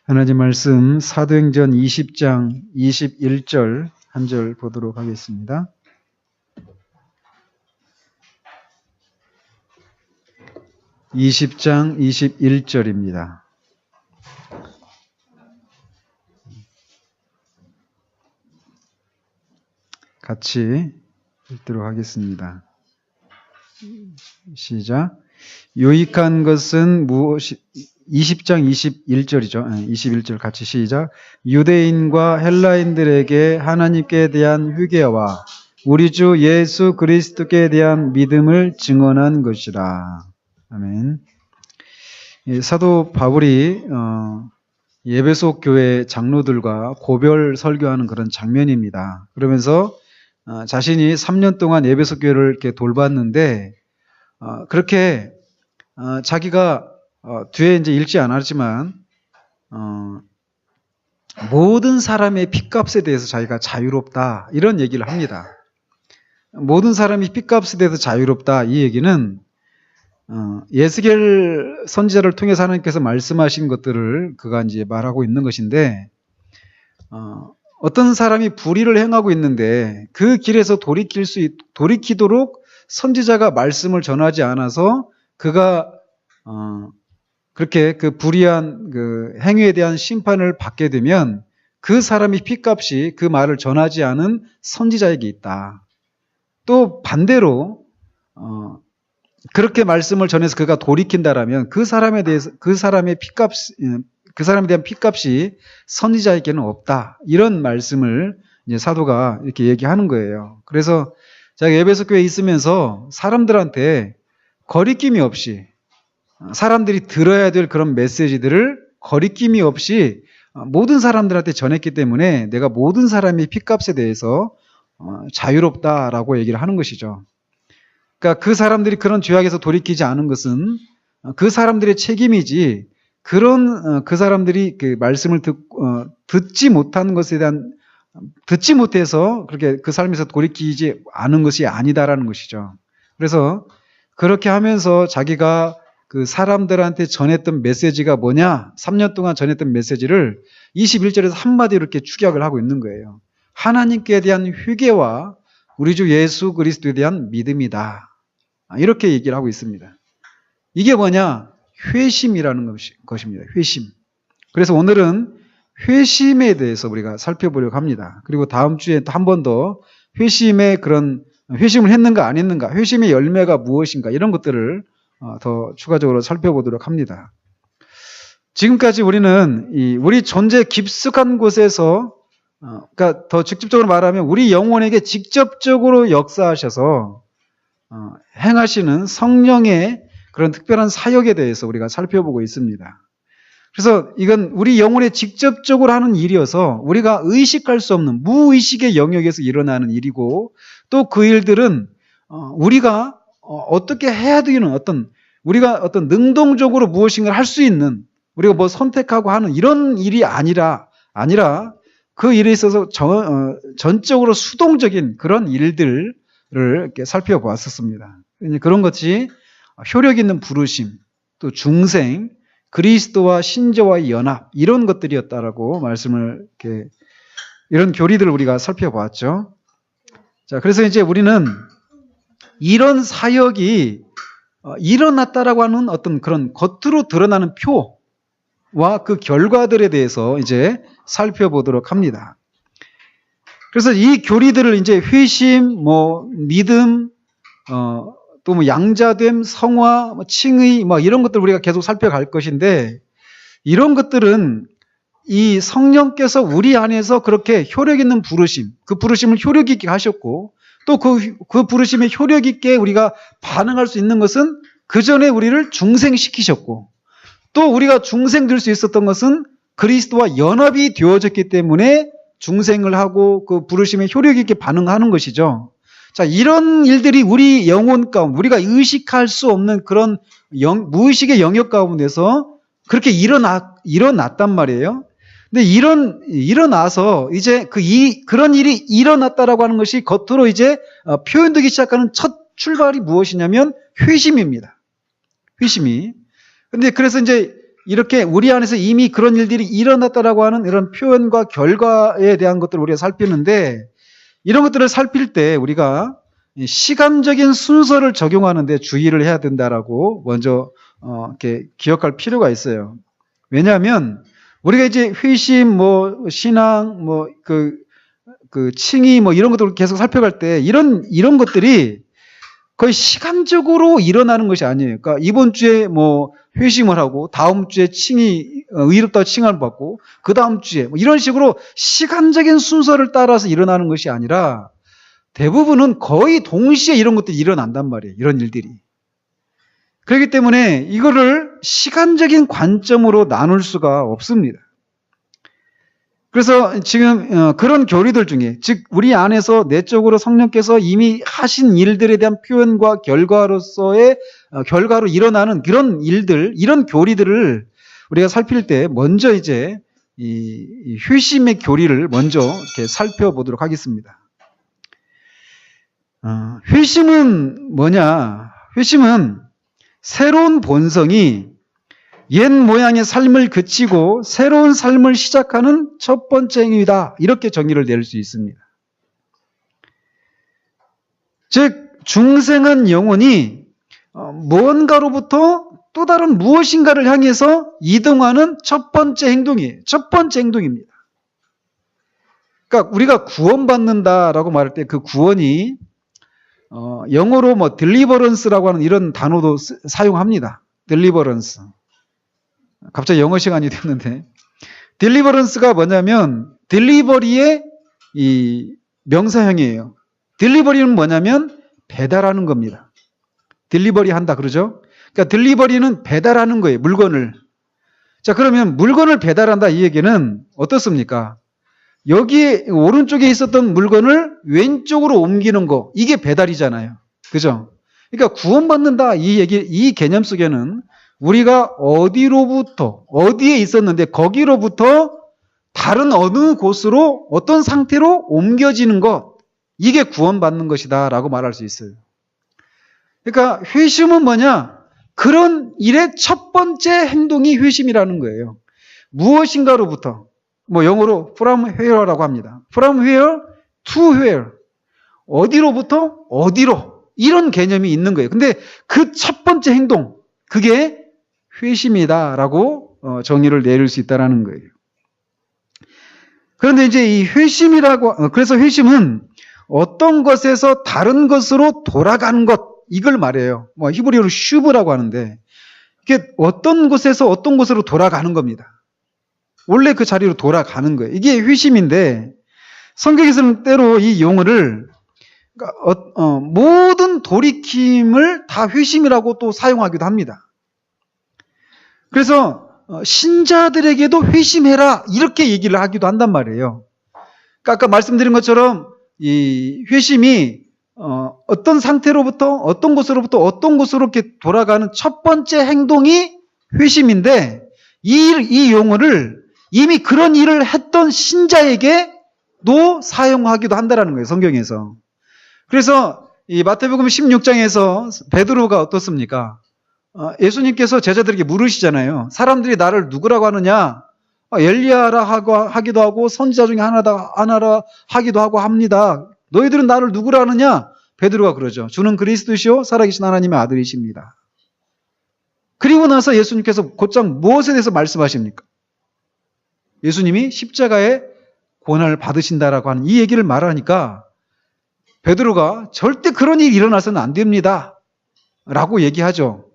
하나님 말씀 사도행전 20장 21절 한 절 보도록 하겠습니다. (20장) 21절입니다. 같이 읽도록 하겠습니다. 시작. 유익한 것은 무엇이 20장 21절이죠. 21절 같이 시작. 유대인과 헬라인들에게 하나님께 대한 회개와 우리 주 예수 그리스도께 대한 믿음을 증언한 것이라. 아멘. 사도 바울이 에베소 교회 장로들과 고별 설교하는 그런 장면입니다. 그러면서 자신이 3년 동안 에베소 교회를 이렇게 돌봤는데 그렇게 자기가 뒤에 이제 읽지 않았지만 모든 사람의 핏값에 대해서 자기가 자유롭다 이런 얘기를 합니다. 모든 사람이 핏값에 대해서 자유롭다 이 얘기는 예스겔 선지자를 통해서 하나님께서 말씀하신 것들을 그가 이제 말하고 있는 것인데 어떤 사람이 불의를 행하고 있는데 그 길에서 돌이키도록 선지자가 말씀을 전하지 않아서 그가 그렇게 그 불의한 그 행위에 대한 심판을 받게 되면 그 사람의 핏값이 그 말을 전하지 않은 선지자에게 있다. 또 반대로 그렇게 말씀을 전해서 그가 돌이킨다라면 그 사람에 대한 핏값이 선지자에게는 없다. 이런 말씀을 이제 사도가 이렇게 얘기하는 거예요. 그래서 제가 에베소 교회에 있으면서 사람들한테 거리낌이 없이 사람들이 들어야 될 그런 메시지들을 거리낌이 없이 모든 사람들한테 전했기 때문에 내가 모든 사람의 핏값에 대해서 자유롭다라고 얘기를 하는 것이죠. 그러니까 그 사람들이 그런 죄악에서 돌이키지 않은 것은 그 사람들의 책임이지 그 사람들이 그 말씀을 듣지 못한 것에 대한 듣지 못해서 그렇게 그 삶에서 돌이키지 않은 것이 아니다라는 것이죠. 그래서 그렇게 하면서 자기가 그 사람들한테 전했던 메시지가 뭐냐? 3년 동안 전했던 메시지를 21절에서 한마디로 이렇게 축약을 하고 있는 거예요. 하나님께 대한 회개와 우리 주 예수 그리스도에 대한 믿음이다. 이렇게 얘기를 하고 있습니다. 이게 뭐냐? 회심이라는 것입니다. 회심. 그래서 오늘은 회심에 대해서 우리가 살펴보려고 합니다. 그리고 다음 주에 또 한 번 더 회심의 그런 회심을 했는가 안 했는가, 회심의 열매가 무엇인가 이런 것들을 더 추가적으로 살펴보도록 합니다. 지금까지 우리는 우리 존재 깊숙한 곳에서 그러니까 더 직접적으로 말하면 우리 영혼에게 직접적으로 역사하셔서 행하시는 성령의 그런 특별한 사역에 대해서 우리가 살펴보고 있습니다. 그래서 이건 우리 영혼에 직접적으로 하는 일이어서 우리가 의식할 수 없는 무의식의 영역에서 일어나는 일이고 또 그 일들은 우리가 어떻게 해야 되는 우리가 어떤 능동적으로 무엇인가를 할 수 있는 우리가 뭐 선택하고 하는 이런 일이 아니라 그 일에 있어서 전적으로 수동적인 그런 일들을 이렇게 살펴보았었습니다. 그런 것이 효력 있는 부르심, 또 중생, 그리스도와 신자와의 연합 이런 것들이었다라고 말씀을 이런 교리들을 우리가 살펴보았죠. 자, 그래서 이제 우리는 이런 사역이 일어났다라고 하는 어떤 그런 겉으로 드러나는 표와 그 결과들에 대해서 이제 살펴보도록 합니다. 그래서 이 교리들을 이제 회심, 믿음, 또 양자됨, 성화, 칭의, 이런 것들 우리가 계속 살펴갈 것인데 이런 것들은 이 성령께서 우리 안에서 그렇게 효력 있는 부르심, 그 부르심을 효력 있게 하셨고 또 그 부르심에 효력 있게 우리가 반응할 수 있는 것은 그 전에 우리를 중생시키셨고 또 우리가 중생될 수 있었던 것은 그리스도와 연합이 되어졌기 때문에 중생을 하고 그 부르심에 효력 있게 반응하는 것이죠. 자, 이런 일들이 우리 영혼 가운데 우리가 의식할 수 없는 그런 무의식의 영역 가운데서 그렇게 일어났단 말이에요. 근데 일어나서 이제 그런 일이 일어났다라고 하는 것이 겉으로 이제 표현되기 시작하는 첫 출발이 무엇이냐면 회심입니다. 회심이. 근데 그래서 이제 이렇게 우리 안에서 이미 그런 일들이 일어났다라고 하는 이런 표현과 결과에 대한 것들을 우리가 살피는데, 이런 것들을 살필 때 우리가 시간적인 순서를 적용하는데 주의를 해야 된다라고 먼저 이렇게 기억할 필요가 있어요. 왜냐하면 우리가 이제 회심, 신앙, 칭의 이런 것들을 계속 살펴갈 때 이런 것들이 거의 시간적으로 일어나는 것이 아니에요. 그러니까 이번 주에 회심을 하고 다음 주에 칭의, 의롭다고 칭함을 받고 그 다음 주에 이런 식으로 시간적인 순서를 따라서 일어나는 것이 아니라 대부분은 거의 동시에 이런 것들이 일어난단 말이에요. 이런 일들이. 그렇기 때문에 이거를 시간적인 관점으로 나눌 수가 없습니다. 그래서 지금 그런 교리들 중에, 즉 우리 안에서 내적으로 성령께서 이미 하신 일들에 대한 표현과 결과로 일어나는 그런 일들, 이런 교리들을 우리가 살필 때 먼저 이제 이 회심의 교리를 먼저 이렇게 살펴보도록 하겠습니다. 회심은 뭐냐? 회심은 새로운 본성이 옛 모양의 삶을 그치고 새로운 삶을 시작하는 첫 번째 행위다. 이렇게 정의를 내릴 수 있습니다. 즉 중생한 영혼이 무언가로부터 또 다른 무엇인가를 향해서 이동하는 첫 번째 행동이에요. 첫 번째 행동입니다. 그러니까 우리가 구원받는다라고 말할 때 그 구원이 영어로 deliverance라고 하는 이런 단어도 사용합니다. deliverance. 갑자기 영어 시간이 됐는데, deliverance가 뭐냐면 delivery의 이 명사형이에요. delivery는 뭐냐면 배달하는 겁니다. delivery 한다 그러죠? 그러니까 delivery는 배달하는 거예요. 물건을. 자, 그러면 물건을 배달한다 이 얘기는 어떻습니까? 여기 오른쪽에 있었던 물건을 왼쪽으로 옮기는 거, 이게 배달이잖아요. 그죠? 그러니까 구원받는다 이 개념 속에는 우리가 어디에 있었는데 거기로부터 다른 어느 곳으로 어떤 상태로 옮겨지는 것, 이게 구원받는 것이다 라고 말할 수 있어요. 그러니까 회심은 뭐냐? 그런 일의 첫 번째 행동이 회심이라는 거예요. 무엇인가로부터, 영어로 from where라고 합니다. from where to where. 어디로부터 어디로, 이런 개념이 있는 거예요. 근데 그 첫 번째 행동, 그게 회심이다라고 정의를 내릴 수 있다라는 거예요. 그런데 이제 이 그래서 회심은 어떤 것에서 다른 것으로 돌아가는 것, 이걸 말해요. 히브리어로 슈브라고 하는데, 이게 어떤 곳에서 어떤 곳으로 돌아가는 겁니다. 원래 그 자리로 돌아가는 거예요. 이게 회심인데, 성경에서는 때로 이 용어를 모든 돌이킴을 다 회심이라고 또 사용하기도 합니다. 그래서 신자들에게도 회심해라 이렇게 얘기를 하기도 한단 말이에요. 그러니까 아까 말씀드린 것처럼 이 회심이 어떤 상태로부터 어떤 곳으로부터 어떤 곳으로 이렇게 돌아가는 첫 번째 행동이 회심인데, 이 용어를 이미 그런 일을 했던 신자에게도 사용하기도 한다라는 거예요, 성경에서. 그래서 이 마태복음 16장에서 베드로가 어떻습니까? 예수님께서 제자들에게 물으시잖아요. 사람들이 나를 누구라고 하느냐? 엘리야라 하기도 하고 선지자 중에 하나라 하기도 하고 합니다. 너희들은 나를 누구라 하느냐? 베드로가 그러죠. 주는 그리스도시요 살아계신 하나님의 아들이십니다. 그리고 나서 예수님께서 곧장 무엇에 대해서 말씀하십니까? 예수님이 십자가의 고난을 받으신다라고 하는 이 얘기를 말하니까 베드로가 절대 그런 일이 일어나서는 안 됩니다 라고 얘기하죠.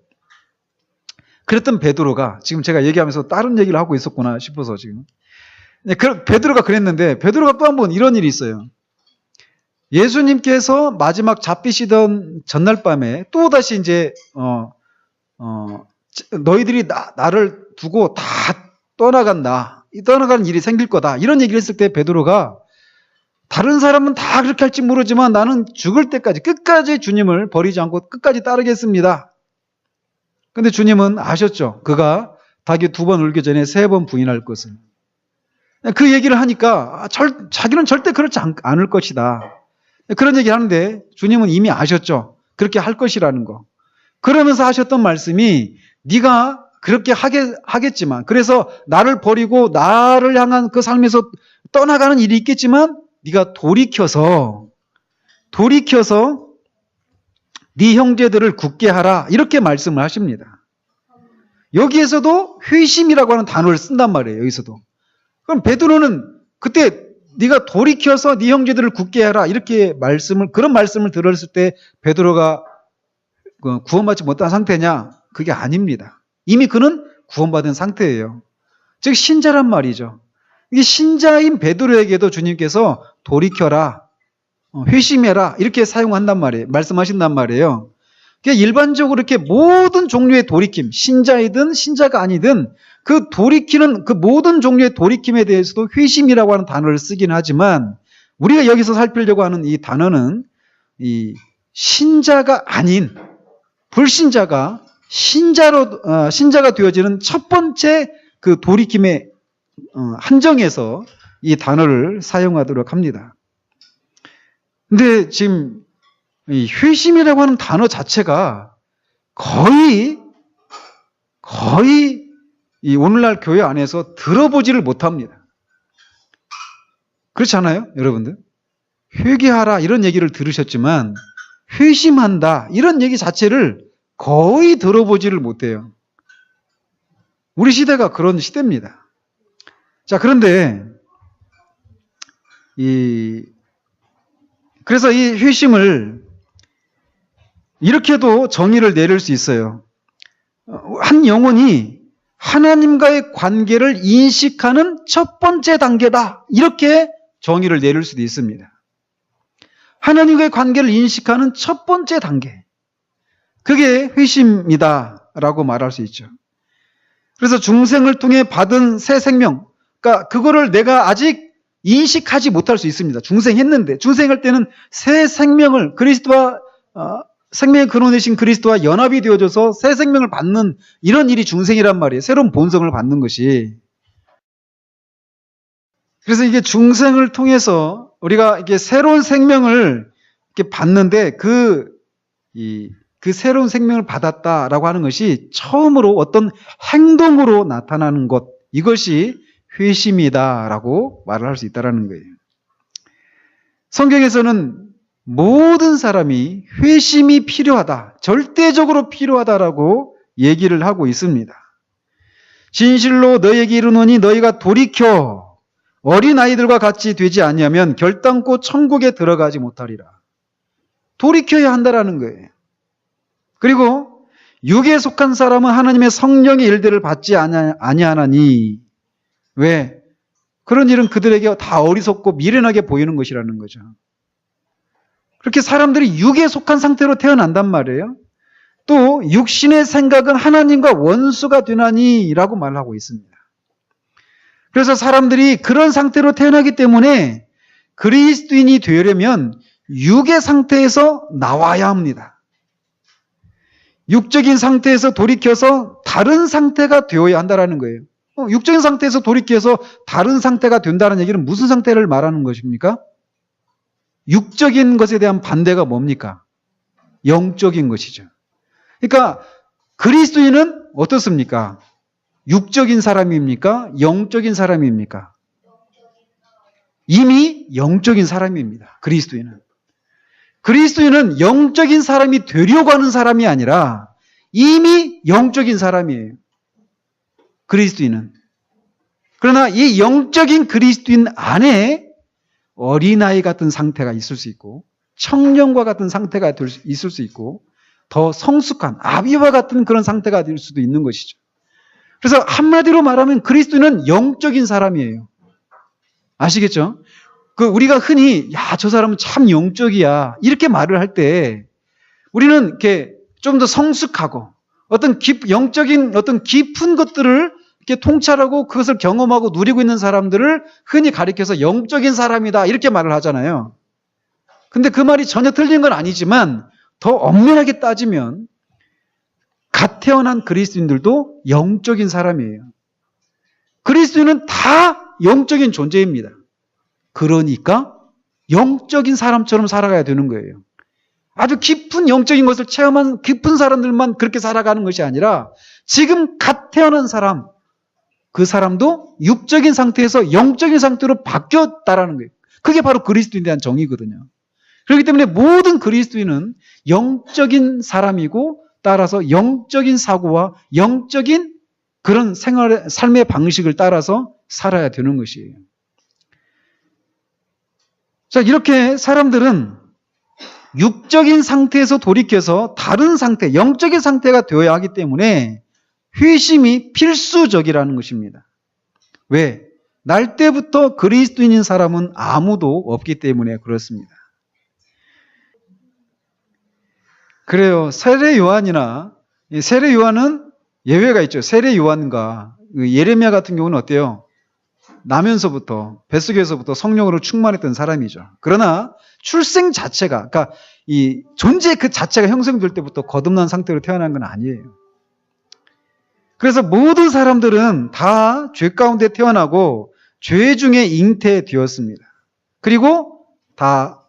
그랬던 베드로가, 지금 제가 얘기하면서 다른 얘기를 하고 있었구나 싶어서 지금. 베드로가 그랬는데, 베드로가 또 한 번 이런 일이 있어요. 예수님께서 마지막 잡히시던 전날 밤에 또다시 이제, 너희들이 나를 두고 다 떠나간다. 떠나가는 일이 생길 거다. 이런 얘기를 했을 때 베드로가, 다른 사람은 다 그렇게 할지 모르지만 나는 죽을 때까지 끝까지 주님을 버리지 않고 끝까지 따르겠습니다. 근데 주님은 아셨죠. 그가 닭이 2번 울기 전에 3번 부인할 것을. 그 얘기를 하니까 자기는 절대 그렇지 않을 것이다. 그런 얘기를 하는데 주님은 이미 아셨죠. 그렇게 할 것이라는 거. 그러면서 하셨던 말씀이, 네가 그렇게 하겠지만, 그래서 나를 버리고 나를 향한 그 삶에서 떠나가는 일이 있겠지만, 네가 돌이켜서 네 형제들을 굳게 하라, 이렇게 말씀을 하십니다. 여기에서도 회심이라고 하는 단어를 쓴단 말이에요. 여기서도. 그럼 베드로는 그때 네가 돌이켜서 네 형제들을 굳게 하라, 이렇게 그런 말씀을 들었을 때 베드로가 구원받지 못한 상태냐? 그게 아닙니다. 이미 그는 구원받은 상태예요. 즉 신자란 말이죠. 이게 신자인 베드로에게도 주님께서 돌이켜라, 회심해라, 이렇게 사용한단 말이에요. 말씀하신단 말이에요. 그러니까 일반적으로 이렇게 모든 종류의 돌이킴, 신자이든 신자가 아니든 그 돌이키는 그 모든 종류의 돌이킴에 대해서도 회심이라고 하는 단어를 쓰긴 하지만, 우리가 여기서 살피려고 하는 이 단어는 이 신자가 아닌 불신자가 신자가 되어지는 첫 번째 그 돌이킴의 한정에서 이 단어를 사용하도록 합니다. 근데 지금 이 회심이라고 하는 단어 자체가 거의 이 오늘날 교회 안에서 들어보지를 못합니다. 그렇지 않아요, 여러분들? 회개하라 이런 얘기를 들으셨지만 회심한다 이런 얘기 자체를 거의 들어보지를 못해요. 우리 시대가 그런 시대입니다. 자, 그런데 그래서 이 회심을 이렇게도 정의를 내릴 수 있어요. 한 영혼이 하나님과의 관계를 인식하는 첫 번째 단계다, 이렇게 정의를 내릴 수도 있습니다. 하나님과의 관계를 인식하는 첫 번째 단계, 그게 회심이다 라고 말할 수 있죠. 그래서 중생을 통해 받은 새 생명, 그러니까 그거를 내가 아직 인식하지 못할 수 있습니다. 중생했는데, 중생할 때는 새 생명을 그리스도와 생명의 근원이신 그리스도와 연합이 되어져서 새 생명을 받는 이런 일이 중생이란 말이에요. 새로운 본성을 받는 것이. 그래서 이게 중생을 통해서 우리가 이게 새로운 생명을 이렇게 받는데 그 새로운 생명을 받았다라고 하는 것이 처음으로 어떤 행동으로 나타나는 것, 이것이 회심이다라고 말을 할 수 있다는 거예요. 성경에서는 모든 사람이 회심이 필요하다, 절대적으로 필요하다라고 얘기를 하고 있습니다. 진실로 너희에게 이르노니 너희가 돌이켜 어린아이들과 같이 되지 아니하면 결단코 천국에 들어가지 못하리라. 돌이켜야 한다라는 거예요. 그리고 육에 속한 사람은 하나님의 성령의 일들을 받지 아니하나니, 왜? 그런 일은 그들에게 다 어리석고 미련하게 보이는 것이라는 거죠. 그렇게 사람들이 육에 속한 상태로 태어난단 말이에요. 또 육신의 생각은 하나님과 원수가 되나니 라고 말하고 있습니다. 그래서 사람들이 그런 상태로 태어나기 때문에 그리스도인이 되려면 육의 상태에서 나와야 합니다. 육적인 상태에서 돌이켜서 다른 상태가 되어야 한다는 거예요. 육적인 상태에서 돌이켜서 다른 상태가 된다는 얘기는 무슨 상태를 말하는 것입니까? 육적인 것에 대한 반대가 뭡니까? 영적인 것이죠. 그러니까 그리스도인은 어떻습니까? 육적인 사람입니까? 영적인 사람입니까? 이미 영적인 사람입니다. 그리스도인은 영적인 사람이 되려고 하는 사람이 아니라 이미 영적인 사람이에요. 그리스도인은. 그러나 이 영적인 그리스도인 안에 어린아이 같은 상태가 있을 수 있고, 청년과 같은 상태가 있을 수 있고, 더 성숙한 아비와 같은 그런 상태가 될 수도 있는 것이죠. 그래서 한마디로 말하면 그리스도인은 영적인 사람이에요. 아시겠죠? 우리가 흔히 저 사람은 참 영적이야 이렇게 말을 할 때 우리는 이렇게 좀 더 성숙하고 어떤 영적인 어떤 깊은 것들을 이렇게 통찰하고 그것을 경험하고 누리고 있는 사람들을 흔히 가리켜서 영적인 사람이다 이렇게 말을 하잖아요. 근데 그 말이 전혀 틀린 건 아니지만 더 엄밀하게 따지면 갓 태어난 그리스도인들도 영적인 사람이에요. 그리스도인은 다 영적인 존재입니다. 그러니까 영적인 사람처럼 살아가야 되는 거예요. 아주 깊은 영적인 것을 체험한 깊은 사람들만 그렇게 살아가는 것이 아니라 지금 갓 태어난 사람, 그 사람도 육적인 상태에서 영적인 상태로 바뀌었다라는 거예요. 그게 바로 그리스도인에 대한 정의거든요. 그렇기 때문에 모든 그리스도인은 영적인 사람이고 따라서 영적인 사고와 영적인 그런 삶의 방식을 따라서 살아야 되는 것이에요. 자, 이렇게 사람들은 육적인 상태에서 돌이켜서 다른 상태, 영적인 상태가 되어야 하기 때문에 회심이 필수적이라는 것입니다. 왜? 날 때부터 그리스도인인 사람은 아무도 없기 때문에 그렇습니다. 그래요. 세례 요한은 예외가 있죠. 세례 요한과 예레미야 같은 경우는 어때요? 나면서부터 뱃속에서부터 성령으로 충만했던 사람이죠. 그러나 출생 자체가, 그러니까 이 존재 그 자체가 형성될 때부터 거듭난 상태로 태어난 건 아니에요. 그래서 모든 사람들은 다 죄 가운데 태어나고 죄 중에 잉태되었습니다. 그리고 다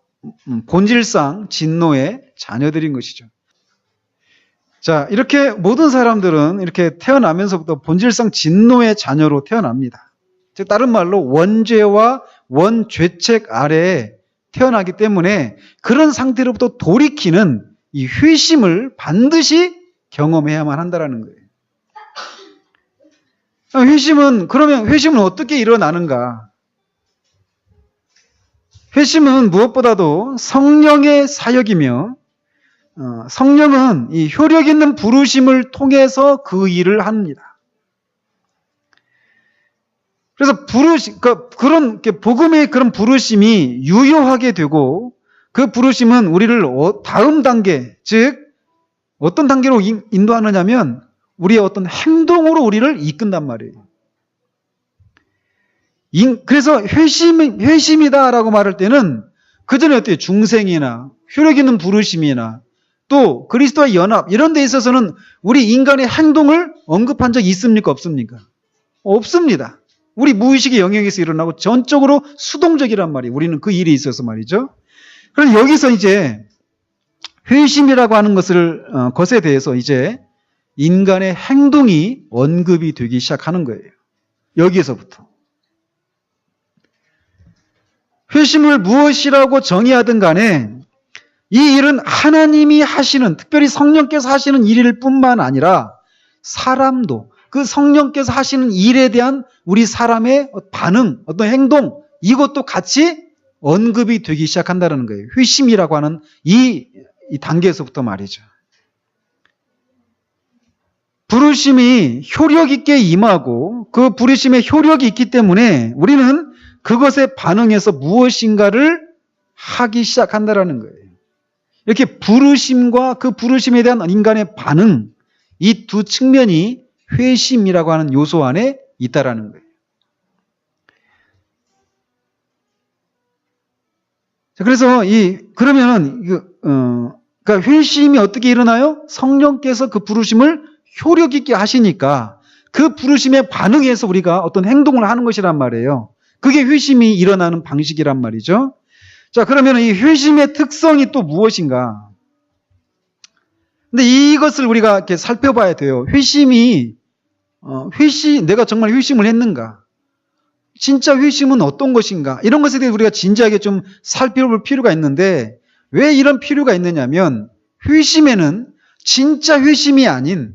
본질상 진노의 자녀들인 것이죠. 자, 이렇게 모든 사람들은 이렇게 태어나면서부터 본질상 진노의 자녀로 태어납니다. 즉 다른 말로 원죄와 원죄책 아래에 태어나기 때문에 그런 상태로부터 돌이키는 이 회심을 반드시 경험해야만 한다는 거예요. 그러면 회심은 어떻게 일어나는가? 회심은 무엇보다도 성령의 사역이며 성령은 이 효력 있는 부르심을 통해서 그 일을 합니다. 그래서 그런 복음의 그런 부르심이 유효하게 되고 그 부르심은 우리를 다음 단계, 즉 어떤 단계로 인도하느냐면 우리의 어떤 행동으로 우리를 이끈단 말이에요. 그래서 회심이다라고 말할 때는 그 전에 어때요? 중생이나 효력 있는 부르심이나 또 그리스도와 연합 이런 데 있어서는 우리 인간의 행동을 언급한 적이 있습니까? 없습니까? 없습니다. 우리 무의식의 영역에서 일어나고 전적으로 수동적이란 말이에요. 우리는 그 일이 있어서 말이죠. 그래서 여기서 이제 회심이라고 하는 것에 대해서 이제 인간의 행동이 언급이 되기 시작하는 거예요. 여기에서부터. 회심을 무엇이라고 정의하든 간에 이 일은 하나님이 하시는, 특별히 성령께서 하시는 일일 뿐만 아니라 사람도 그 성령께서 하시는 일에 대한 우리 사람의 반응, 어떤 행동, 이것도 같이 언급이 되기 시작한다는 거예요. 회심이라고 하는 이 단계에서부터 말이죠. 부르심이 효력 있게 임하고 그 부르심에 효력이 있기 때문에 우리는 그것에 반응해서 무엇인가를 하기 시작한다는 거예요. 이렇게 부르심과 그 부르심에 대한 인간의 반응, 이 두 측면이 회심이라고 하는 요소 안에 있다라는 거예요. 자, 그래서 그러니까 회심이 어떻게 일어나요? 성령께서 그 부르심을 효력 있게 하시니까 그 부르심에 반응해서 우리가 어떤 행동을 하는 것이란 말이에요. 그게 회심이 일어나는 방식이란 말이죠. 자, 그러면 이 회심의 특성이 또 무엇인가? 근데 이것을 우리가 이렇게 살펴봐야 돼요. 내가 정말 회심을 했는가? 진짜 회심은 어떤 것인가? 이런 것에 대해 우리가 진지하게 좀 살펴볼 필요가 있는데 왜 이런 필요가 있느냐면 회심에는 진짜 회심이 아닌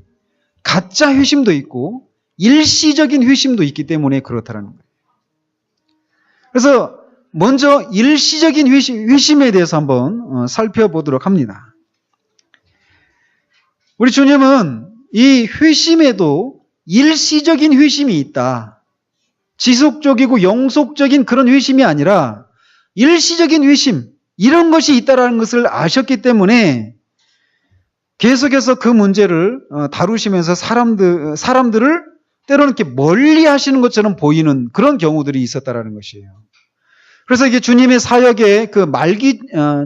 가짜 회심도 있고 일시적인 회심도 있기 때문에 그렇다는 거예요. 그래서 먼저 일시적인 회심에 대해서 한번 살펴보도록 합니다. 우리 주님은 이 회심에도 일시적인 회심이 있다. 지속적이고 영속적인 그런 회심이 아니라 일시적인 회심, 이런 것이 있다는 것을 아셨기 때문에 계속해서 그 문제를 다루시면서 사람들을 때로는 이렇게 멀리 하시는 것처럼 보이는 그런 경우들이 있었다라는 것이에요. 그래서 이게 주님의 사역의 그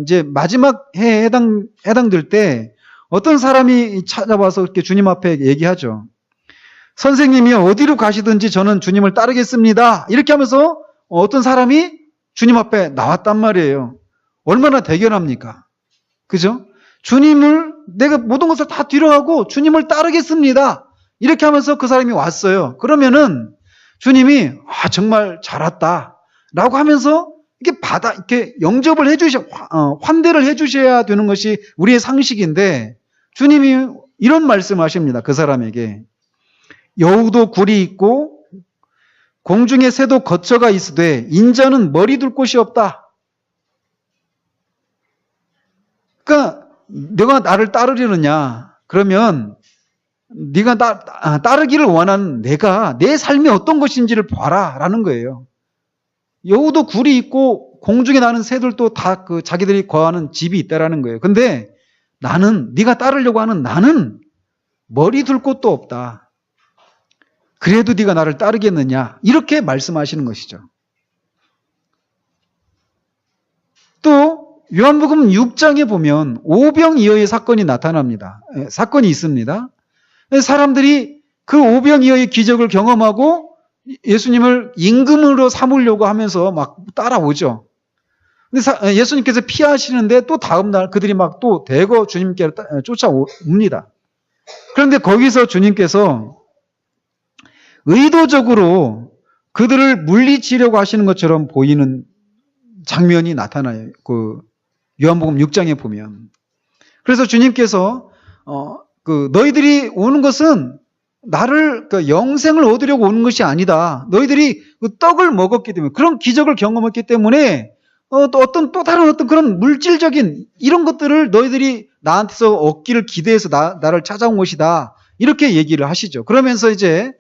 이제 마지막 해에 해당될 때 어떤 사람이 찾아와서 이렇게 주님 앞에 얘기하죠. 선생님이 어디로 가시든지 저는 주님을 따르겠습니다. 이렇게 하면서 어떤 사람이 주님 앞에 나왔단 말이에요. 얼마나 대견합니까? 그죠? 내가 모든 것을 다 뒤로하고 주님을 따르겠습니다. 이렇게 하면서 그 사람이 왔어요. 그러면은 주님이 정말 잘 왔다 라고 하면서 이렇게 영접을 환대를 해주셔야 되는 것이 우리의 상식인데, 주님이 이런 말씀을 하십니다. 그 사람에게. 여우도 굴이 있고 공중의 새도 거처가 있으되 인자는 머리 둘 곳이 없다. 그러니까 너가 나를 따르려느냐? 그러면 네가 따르기를 원하는 내가 내 삶이 어떤 것인지를 봐라 라는 거예요. 여우도 굴이 있고 공중에 나는 새들도 다 자기들이 거하는 집이 있다라는 거예요. 근데 네가 따르려고 하는 나는 머리 둘 곳도 없다. 그래도 네가 나를 따르겠느냐? 이렇게 말씀하시는 것이죠. 또 요한복음 6장에 보면 오병이어의 사건이 나타납니다. 사건이 있습니다. 사람들이 그 오병이어의 기적을 경험하고 예수님을 임금으로 삼으려고 하면서 막 따라오죠. 근데 예수님께서 피하시는데 또 다음날 그들이 막 또 대거 주님께로 쫓아옵니다. 그런데 거기서 주님께서 의도적으로 그들을 물리치려고 하시는 것처럼 보이는 장면이 나타나요. 그 요한복음 6장에 보면. 그래서 주님께서 너희들이 오는 것은 나를 영생을 얻으려고 오는 것이 아니다. 너희들이 그 떡을 먹었기 때문에, 그런 기적을 경험했기 때문에 또 다른 어떤 그런 물질적인 이런 것들을 너희들이 나한테서 얻기를 기대해서 나를 찾아온 것이다. 이렇게 얘기를 하시죠. 그러면서 이제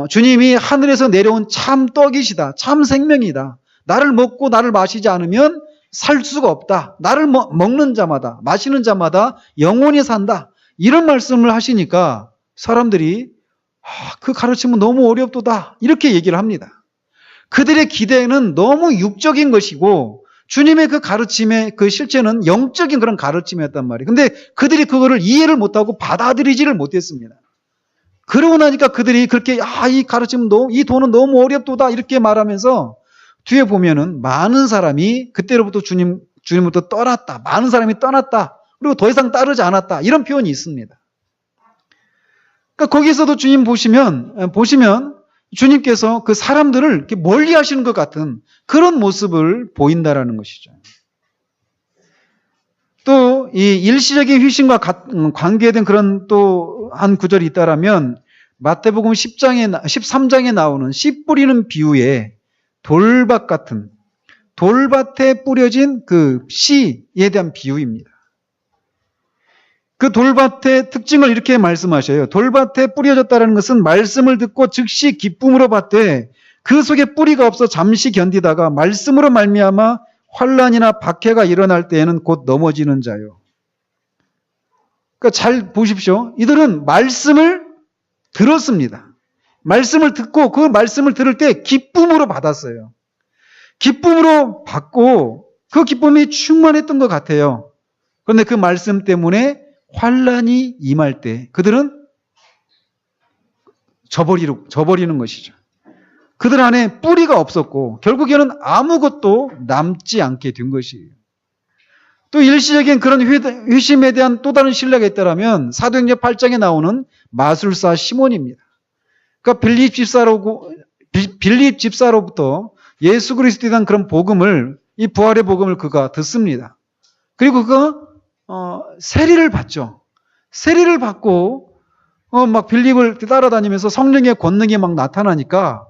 주님이 하늘에서 내려온 참 떡이시다. 참 생명이다. 나를 먹고 나를 마시지 않으면 살 수가 없다. 나를 먹는 자마다, 마시는 자마다 영원히 산다. 이런 말씀을 하시니까 사람들이 그 가르침은 너무 어렵도다. 이렇게 얘기를 합니다. 그들의 기대는 너무 육적인 것이고 주님의 그 가르침의 그 실체는 영적인 그런 가르침이었단 말이에요. 근데 그들이 그거를 이해를 못하고 받아들이지를 못했습니다. 그러고 나니까 그들이 그렇게 이 가르침은 이 돈은 너무 어렵도다 이렇게 말하면서 뒤에 보면은 많은 사람이 그때로부터 주님부터 떠났다. 많은 사람이 떠났다. 그리고 더 이상 따르지 않았다. 이런 표현이 있습니다. 그러니까 거기서도 주님 보시면 주님께서 그 사람들을 이렇게 멀리 하시는 것 같은 그런 모습을 보인다라는 것이죠. 또 이 일시적인 휴식과 관계된 그런 또 한 구절이 있다라면 마태복음 13장에 나오는 씨 뿌리는 비유에 돌밭 같은 돌밭에 뿌려진 그 씨에 대한 비유입니다. 그 돌밭의 특징을 이렇게 말씀하셔요. 돌밭에 뿌려졌다는 것은 말씀을 듣고 즉시 기쁨으로 받되 그 속에 뿌리가 없어 잠시 견디다가 말씀으로 말미암아 환난이나 박해가 일어날 때에는 곧 넘어지는 자요. 그러니까 잘 보십시오. 이들은 말씀을 들었습니다. 말씀을 듣고 그 말씀을 들을 때 기쁨으로 받았어요. 기쁨으로 받고 그 기쁨이 충만했던 것 같아요. 그런데 그 말씀 때문에 환난이 임할 때 그들은 저버리는 것이죠. 그들 안에 뿌리가 없었고 결국에는 아무것도 남지 않게 된 것이에요. 또 일시적인 그런 회심에 대한 또 다른 신뢰가 있다면 사도행전 8장에 나오는 마술사 시몬입니다. 그러니까 빌립 집사로부터 예수 그리스도에 대한 그런 복음을, 이 부활의 복음을 그가 듣습니다. 그리고 그가 세리를 받죠. 세리를 받고 막 빌립을 따라다니면서 성령의 권능이 막 나타나니까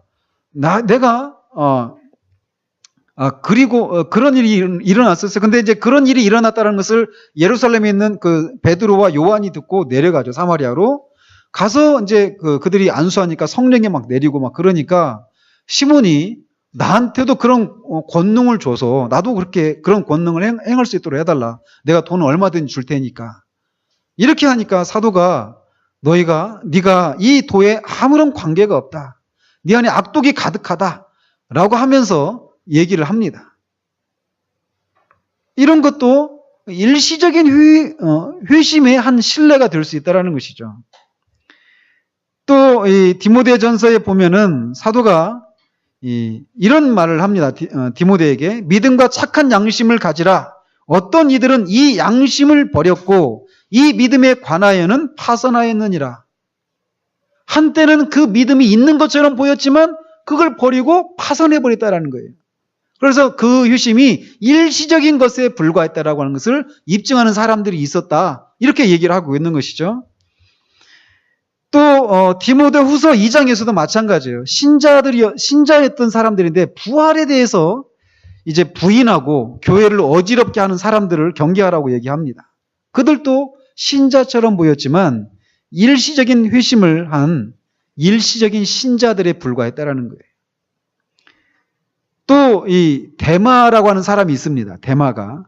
그리고 그런 일이 일어났었어요. 근데 이제 그런 일이 일어났다는 것을 예루살렘에 있는 그 베드로와 요한이 듣고 내려가죠. 사마리아로 가서 이제 그들이 안수하니까 성령이 막 내리고 막 그러니까 시몬이 나한테도 그런 권능을 줘서 나도 그런 권능을 행할 수 있도록 해달라. 내가 돈을 얼마든지 줄 테니까. 이렇게 하니까 사도가 네가 이 도에 아무런 관계가 없다. 네 안에 악독이 가득하다. 라고 하면서 얘기를 합니다. 이런 것도 일시적인 회심의 한 신뢰가 될 수 있다는 것이죠. 또 이 디모데전서에 보면은 사도가 이런 말을 합니다. 디모데에게 믿음과 착한 양심을 가지라. 어떤 이들은 이 양심을 버렸고 이 믿음에 관하여는 파선하였느니라. 한때는 그 믿음이 있는 것처럼 보였지만 그걸 버리고 파손해버렸다라는 거예요. 그래서 그 회심이 일시적인 것에 불과했다라고 하는 것을 입증하는 사람들이 있었다. 이렇게 얘기를 하고 있는 것이죠. 또 디모데후서 2장에서도 마찬가지예요. 신자였던 사람들인데 부활에 대해서 이제 부인하고 교회를 어지럽게 하는 사람들을 경계하라고 얘기합니다. 그들도 신자처럼 보였지만 일시적인 회심을 한 일시적인 신자들에 불과했다라는 거예요. 또 이 데마라고 하는 사람이 있습니다. 데마가.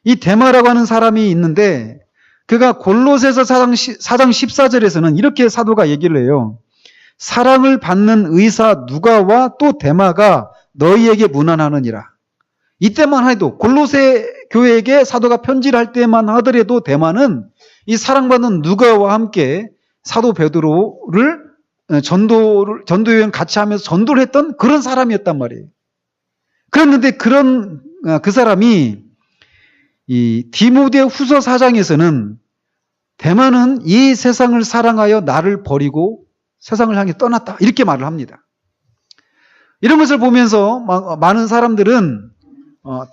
이 데마라고 하는 사람이 있는데 그가 골로새서 4장 14절에서는 이렇게 사도가 얘기를 해요. 사랑을 받는 의사 누가와 또 데마가 너희에게 문안하느니라. 이때만 해도 골로새 교회에게 사도가 편지를 할 때만 하더라도 데마는 이 사랑받는 누가와 함께 사도 베드로를 전도 여행 같이 하면서 전도를 했던 그런 사람이었단 말이에요. 그랬는데 그 사람이 이 디모데후서 4장에서는 데마는 이 세상을 사랑하여 나를 버리고 세상을 향해 떠났다. 이렇게 말을 합니다. 이런 것을 보면서 많은 사람들은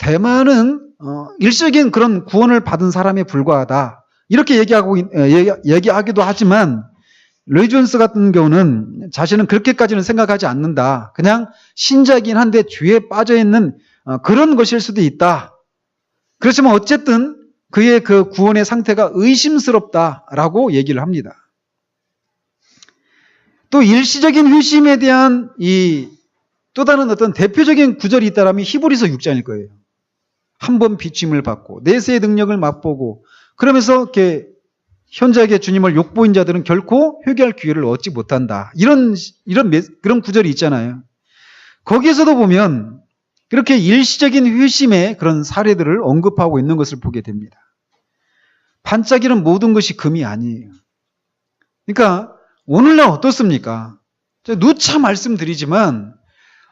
데마는 일시적인 그런 구원을 받은 사람에 불과하다. 이렇게 얘기하기도 하지만 로이 존스 같은 경우는 자신은 그렇게까지는 생각하지 않는다. 그냥 신자이긴 한데 죄에 빠져있는 그런 것일 수도 있다. 그렇지만 어쨌든 그의 그 구원의 상태가 의심스럽다라고 얘기를 합니다. 또 일시적인 회심에 대한 또 다른 어떤 대표적인 구절이 있다라면 히브리서 6장일 거예요. 한 번 비침을 받고 내세의 능력을 맛보고 그러면서 이렇게 현저하게 주님을 욕보인 자들은 결코 회개할 기회를 얻지 못한다. 그런 구절이 있잖아요. 거기에서도 보면 그렇게 일시적인 회심의 그런 사례들을 언급하고 있는 것을 보게 됩니다. 반짝이는 모든 것이 금이 아니에요. 그러니까 오늘날 어떻습니까? 제가 누차 말씀드리지만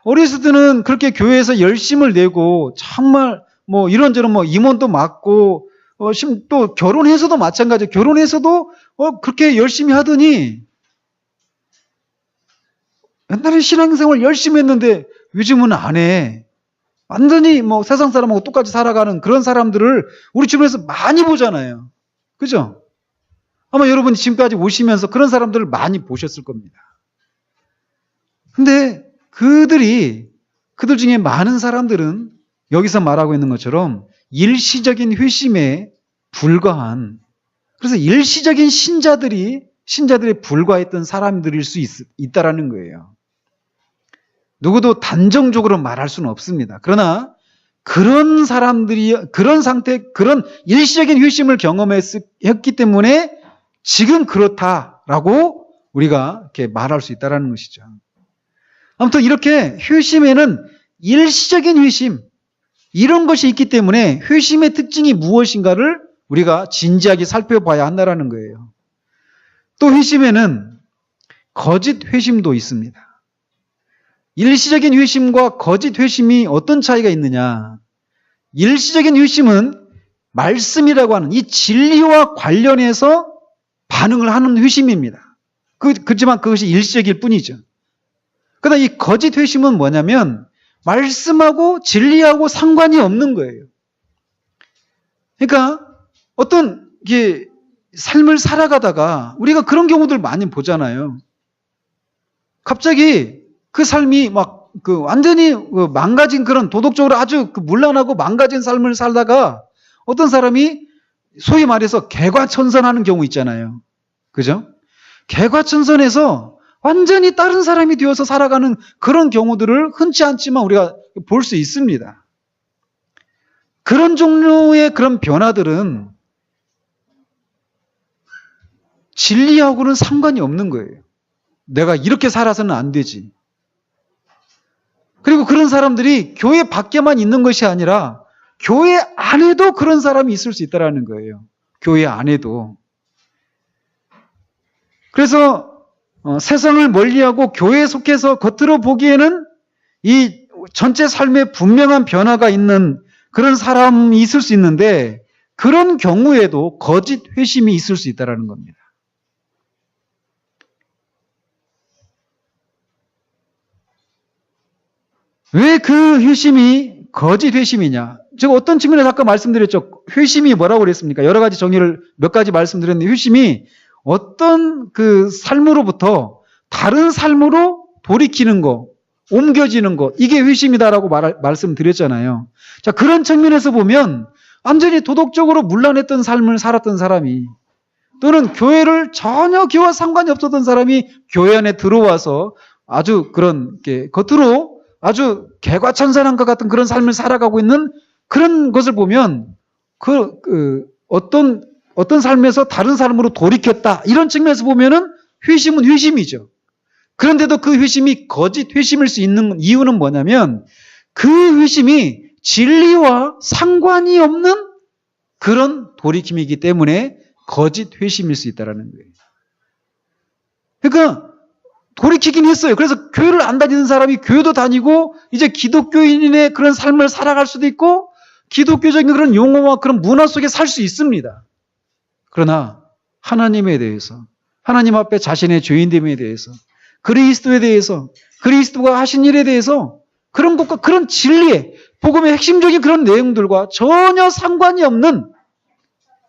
어렸을 때는 그렇게 교회에서 열심을 내고 정말 이런저런 임원도 맡고 또 결혼해서도 마찬가지예요. 결혼해서도 그렇게 열심히 하더니 옛날에 신앙생활 열심히 했는데 요즘은 안 해. 완전히 세상 사람하고 똑같이 살아가는 그런 사람들을 우리 주변에서 많이 보잖아요. 그죠? 아마 여러분이 지금까지 오시면서 그런 사람들을 많이 보셨을 겁니다. 근데 그들 중에 많은 사람들은 여기서 말하고 있는 것처럼 일시적인 회심에 불과한, 그래서 일시적인 신자들에 불과했던 사람들일 수 있다라는 거예요. 누구도 단정적으로 말할 수는 없습니다. 그러나 그런 사람들이 그런 일시적인 회심을 경험했기 때문에 지금 그렇다라고 우리가 이렇게 말할 수 있다라는 것이죠. 아무튼 이렇게 회심에는 일시적인 회심, 이런 것이 있기 때문에 회심의 특징이 무엇인가를 우리가 진지하게 살펴봐야 한다는 거예요. 또 회심에는 거짓 회심도 있습니다. 일시적인 회심과 거짓 회심이 어떤 차이가 있느냐? 일시적인 회심은 말씀이라고 하는 이 진리와 관련해서 반응을 하는 회심입니다. 그렇지만 그것이 일시적일 뿐이죠. 그러나 이 거짓 회심은 뭐냐면 말씀하고 진리하고 상관이 없는 거예요. 그러니까 어떤 삶을 살아가다가 우리가 그런 경우들 많이 보잖아요. 갑자기 그 삶이 완전히 망가진 그런 도덕적으로 아주 문란하고 망가진 삶을 살다가 어떤 사람이 소위 말해서 개과천선하는 경우 있잖아요. 그죠? 개과천선해서 완전히 다른 사람이 되어서 살아가는 그런 경우들을 흔치 않지만 우리가 볼 수 있습니다. 그런 종류의 그런 변화들은 진리하고는 상관이 없는 거예요. 내가 이렇게 살아서는 안 되지. 그리고 그런 사람들이 교회 밖에만 있는 것이 아니라 교회 안에도 그런 사람이 있을 수 있다는 거예요. 교회 안에도. 그래서 세상을 멀리하고 교회에 속해서 겉으로 보기에는 이 전체 삶에 분명한 변화가 있는 그런 사람이 있을 수 있는데 그런 경우에도 거짓 회심이 있을 수 있다는 겁니다. 왜 그 회심이 거짓 회심이냐? 제가 어떤 측면에서 아까 말씀드렸죠. 회심이 뭐라고 그랬습니까? 여러 가지 정의를 몇 가지 말씀드렸는데 회심이 어떤 그 삶으로부터 다른 삶으로 돌이키는 거, 옮겨지는 거, 이게 회심이다라고 말씀드렸잖아요. 자, 그런 측면에서 보면 완전히 도덕적으로 문란했던 삶을 살았던 사람이 또는 교회를 전혀 교회와 상관이 없었던 사람이 교회 안에 들어와서 아주 그런 겉으로 아주 개과천선한 것 같은 그런 삶을 살아가고 있는 그런 것을 보면 어떤 삶에서 다른 삶으로 돌이켰다. 이런 측면에서 보면은 회심은 회심이죠. 그런데도 그 회심이 거짓 회심일 수 있는 이유는 뭐냐면 그 회심이 진리와 상관이 없는 그런 돌이킴이기 때문에 거짓 회심일 수 있다는 거예요. 그러니까 돌이키긴 했어요. 그래서 교회를 안 다니는 사람이 교회도 다니고 이제 기독교인의 그런 삶을 살아갈 수도 있고 기독교적인 그런 용어와 그런 문화 속에 살 수 있습니다. 그러나 하나님에 대해서, 하나님 앞에 자신의 죄인됨에 대해서, 그리스도에 대해서, 그리스도가 하신 일에 대해서 그런 것과 그런 진리에 복음의 핵심적인 그런 내용들과 전혀 상관이 없는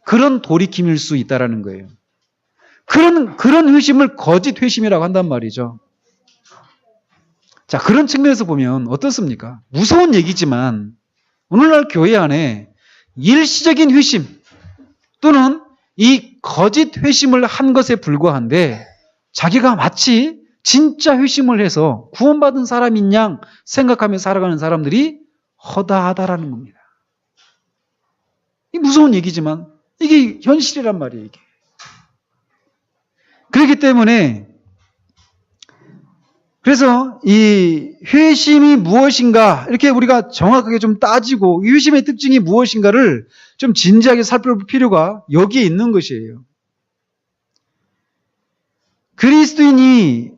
그런 돌이킴일 수 있다는 거예요. 그런 회심을 거짓 회심이라고 한단 말이죠. 자, 그런 측면에서 보면 어떻습니까? 무서운 얘기지만 오늘날 교회 안에 일시적인 회심 또는 이 거짓 회심을 한 것에 불과한데 자기가 마치 진짜 회심을 해서 구원받은 사람인 양 생각하며 살아가는 사람들이 허다하다라는 겁니다. 이 무서운 얘기지만 이게 현실이란 말이에요. 이게. 그렇기 때문에 그래서 이 회심이 무엇인가 이렇게 우리가 정확하게 좀 따지고 이 회심의 특징이 무엇인가를 좀 진지하게 살펴볼 필요가 여기에 있는 것이에요. 그리스도인이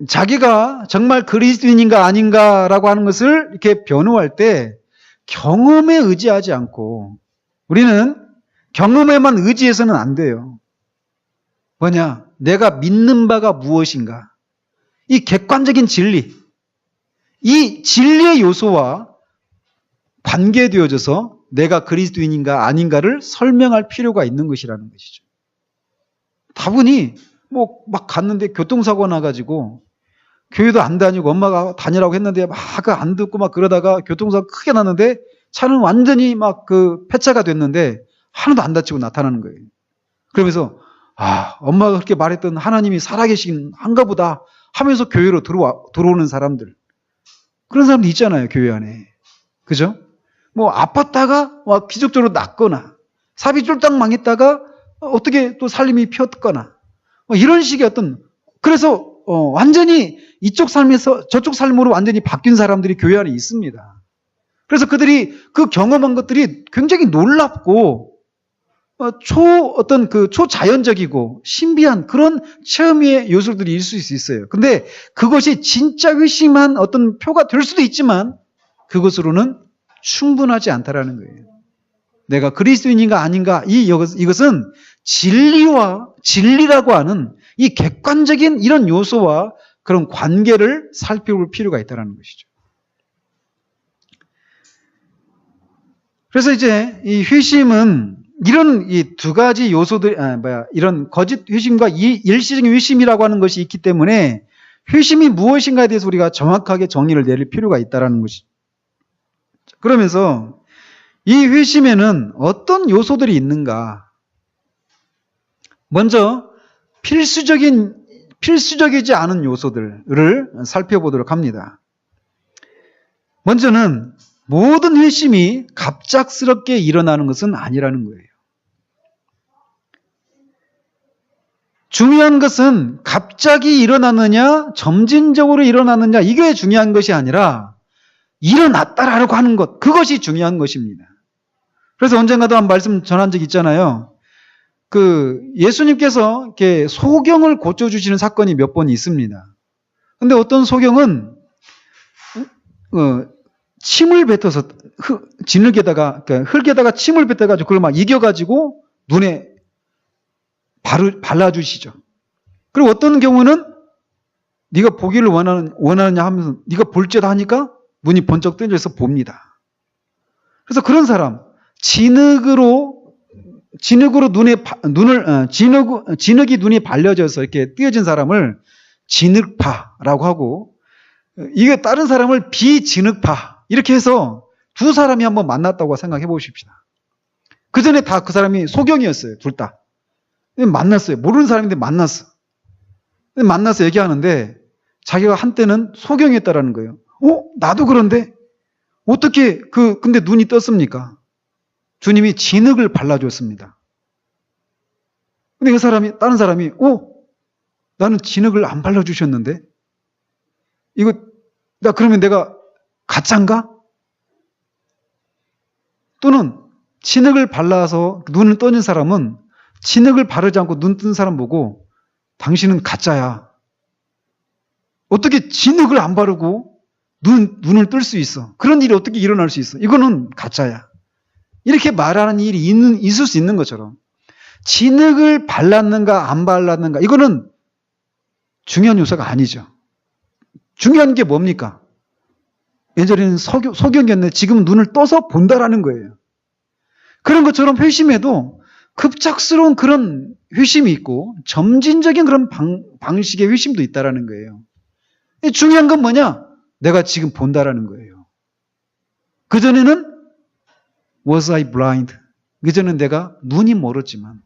자기가 정말 그리스도인인가 아닌가라고 하는 것을 이렇게 변호할 때 경험에 의지하지 않고 우리는 경험에만 의지해서는 안 돼요. 뭐냐? 내가 믿는 바가 무엇인가? 이 객관적인 진리, 이 진리의 요소와 관계되어져서 내가 그리스도인인가 아닌가를 설명할 필요가 있는 것이라는 것이죠. 다분히 막 갔는데 교통사고 나가지고 교회도 안 다니고 엄마가 다니라고 했는데 막 안 듣고 막 그러다가 교통사고 크게 났는데 차는 완전히 막 폐차가 됐는데 하나도 안 다치고 나타나는 거예요. 그러면서 엄마가 그렇게 말했던 하나님이 살아계신 한가 보다 하면서 교회로 들어오는 사람들. 그런 사람도 있잖아요, 교회 안에. 그죠? 아팠다가 기적적으로 낫거나, 사비 쫄딱 망했다가 어떻게 또 살림이 폈거나, 이런 식의 그래서 완전히 이쪽 삶에서 저쪽 삶으로 완전히 바뀐 사람들이 교회 안에 있습니다. 그래서 그들이 그 경험한 것들이 굉장히 놀랍고, 초자연적이고 신비한 그런 체험의 요소들이 있을 수 있어요. 근데 그것이 진짜 회심한 어떤 표가 될 수도 있지만 그것으로는 충분하지 않다라는 거예요. 내가 그리스도인인가 아닌가 이것은 진리라고 하는 이 객관적인 이런 요소와 그런 관계를 살펴볼 필요가 있다는 것이죠. 그래서 이제 이 회심은 이런 이 두 가지 요소들, 이런 거짓 회심과 이 일시적인 회심이라고 하는 것이 있기 때문에 회심이 무엇인가에 대해서 우리가 정확하게 정의를 내릴 필요가 있다는 것이죠. 그러면서 이 회심에는 어떤 요소들이 있는가? 먼저 필수적이지 않은 요소들을 살펴보도록 합니다. 먼저는 모든 회심이 갑작스럽게 일어나는 것은 아니라는 거예요. 중요한 것은 갑자기 일어나느냐, 점진적으로 일어나느냐, 이게 중요한 것이 아니라 일어났다라고 하는 것, 그것이 중요한 것입니다. 그래서 언젠가도 한 말씀 전한 적 있잖아요. 예수님께서 이렇게 소경을 고쳐주시는 사건이 몇 번 있습니다. 근데 어떤 소경은, 침을 뱉어서, 흙에다가 침을 뱉어가지고 그걸 막 이겨가지고 눈에 발라주시죠. 그리고 어떤 경우는 네가 보기를 원하느냐 하면서 네가 볼지다 하니까 눈이 번쩍 뜬져서 봅니다. 그래서 그런 사람, 진흙이 눈이 발려져서 이렇게 띄어진 사람을 진흙파라고 하고, 이게 다른 사람을 비진흙파, 이렇게 해서 두 사람이 한번 만났다고 생각해 보십시다. 그 전에 다 그 사람이 소경이었어요, 둘 다. 만났어요. 모르는 사람인데 만났어. 만나서 얘기하는데 자기가 한때는 소경이었다라는 거예요. 나도 그런데 어떻게 근데 눈이 떴습니까? 주님이 진흙을 발라줬습니다. 근데 그 사람이, 다른 사람이, 나는 진흙을 안 발라주셨는데? 그러면 내가 가짜인가? 또는 진흙을 발라서 눈을 떠진 사람은 진흙을 바르지 않고 눈 뜬 사람 보고 당신은 가짜야. 어떻게 진흙을 안 바르고 눈을 뜰 수 있어? 그런 일이 어떻게 일어날 수 있어? 이거는 가짜야. 이렇게 말하는 일이 있을 수 있는 것처럼 진흙을 발랐는가 안 발랐는가 이거는 중요한 요소가 아니죠. 중요한 게 뭡니까? 예전에는 소경이었는데 지금 눈을 떠서 본다라는 거예요. 그런 것처럼 회심에도 급작스러운 그런 회심이 있고 점진적인 그런 방식의 회심도 있다라는 거예요. 중요한 건 뭐냐? 내가 지금 본다라는 거예요. 그전에는 was I blind? 그전에는 내가 눈이 멀었지만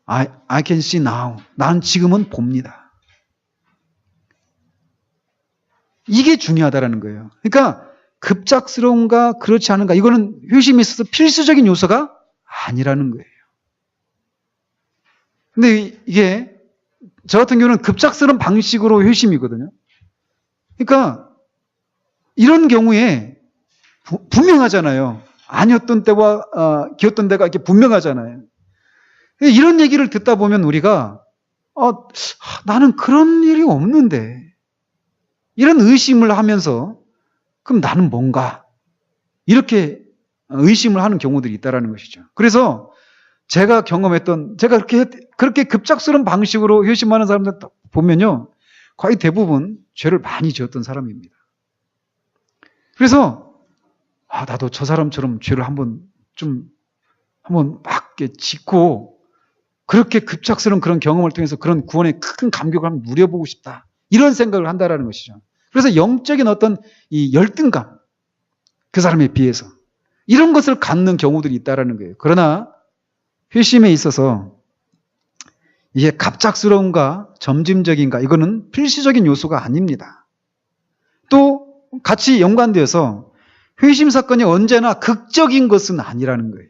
I can see now. 난 지금은 봅니다. 이게 중요하다라는 거예요. 그러니까 급작스러운가 그렇지 않은가 이거는 회심에 있어서 필수적인 요소가 아니라는 거예요. 근데 이게 저 같은 경우는 급작스러운 방식으로 회심이거든요. 그러니까 이런 경우에 분명하잖아요. 아니었던 때와 기었던 때가 이렇게 분명하잖아요. 이런 얘기를 듣다 보면 우리가 나는 그런 일이 없는데 이런 의심을 하면서 그럼 나는 뭔가 이렇게 의심을 하는 경우들이 있다는 것이죠. 그래서 제가 경험했던 제가 그렇게 급작스러운 방식으로 회심하는 사람들 보면요. 거의 대부분 죄를 많이 지었던 사람입니다. 그래서 나도 저 사람처럼 죄를 한번 막 짓고 그렇게 급작스러운 그런 경험을 통해서 그런 구원의 큰 감격을 한번 누려보고 싶다. 이런 생각을 한다라는 것이죠. 그래서 영적인 어떤 이 열등감, 그 사람에 비해서 이런 것을 갖는 경우들이 있다라는 거예요. 그러나 회심에 있어서 이게 갑작스러운가 점진적인가 이거는 필수적인 요소가 아닙니다. 또 같이 연관되어서 회심 사건이 언제나 극적인 것은 아니라는 거예요.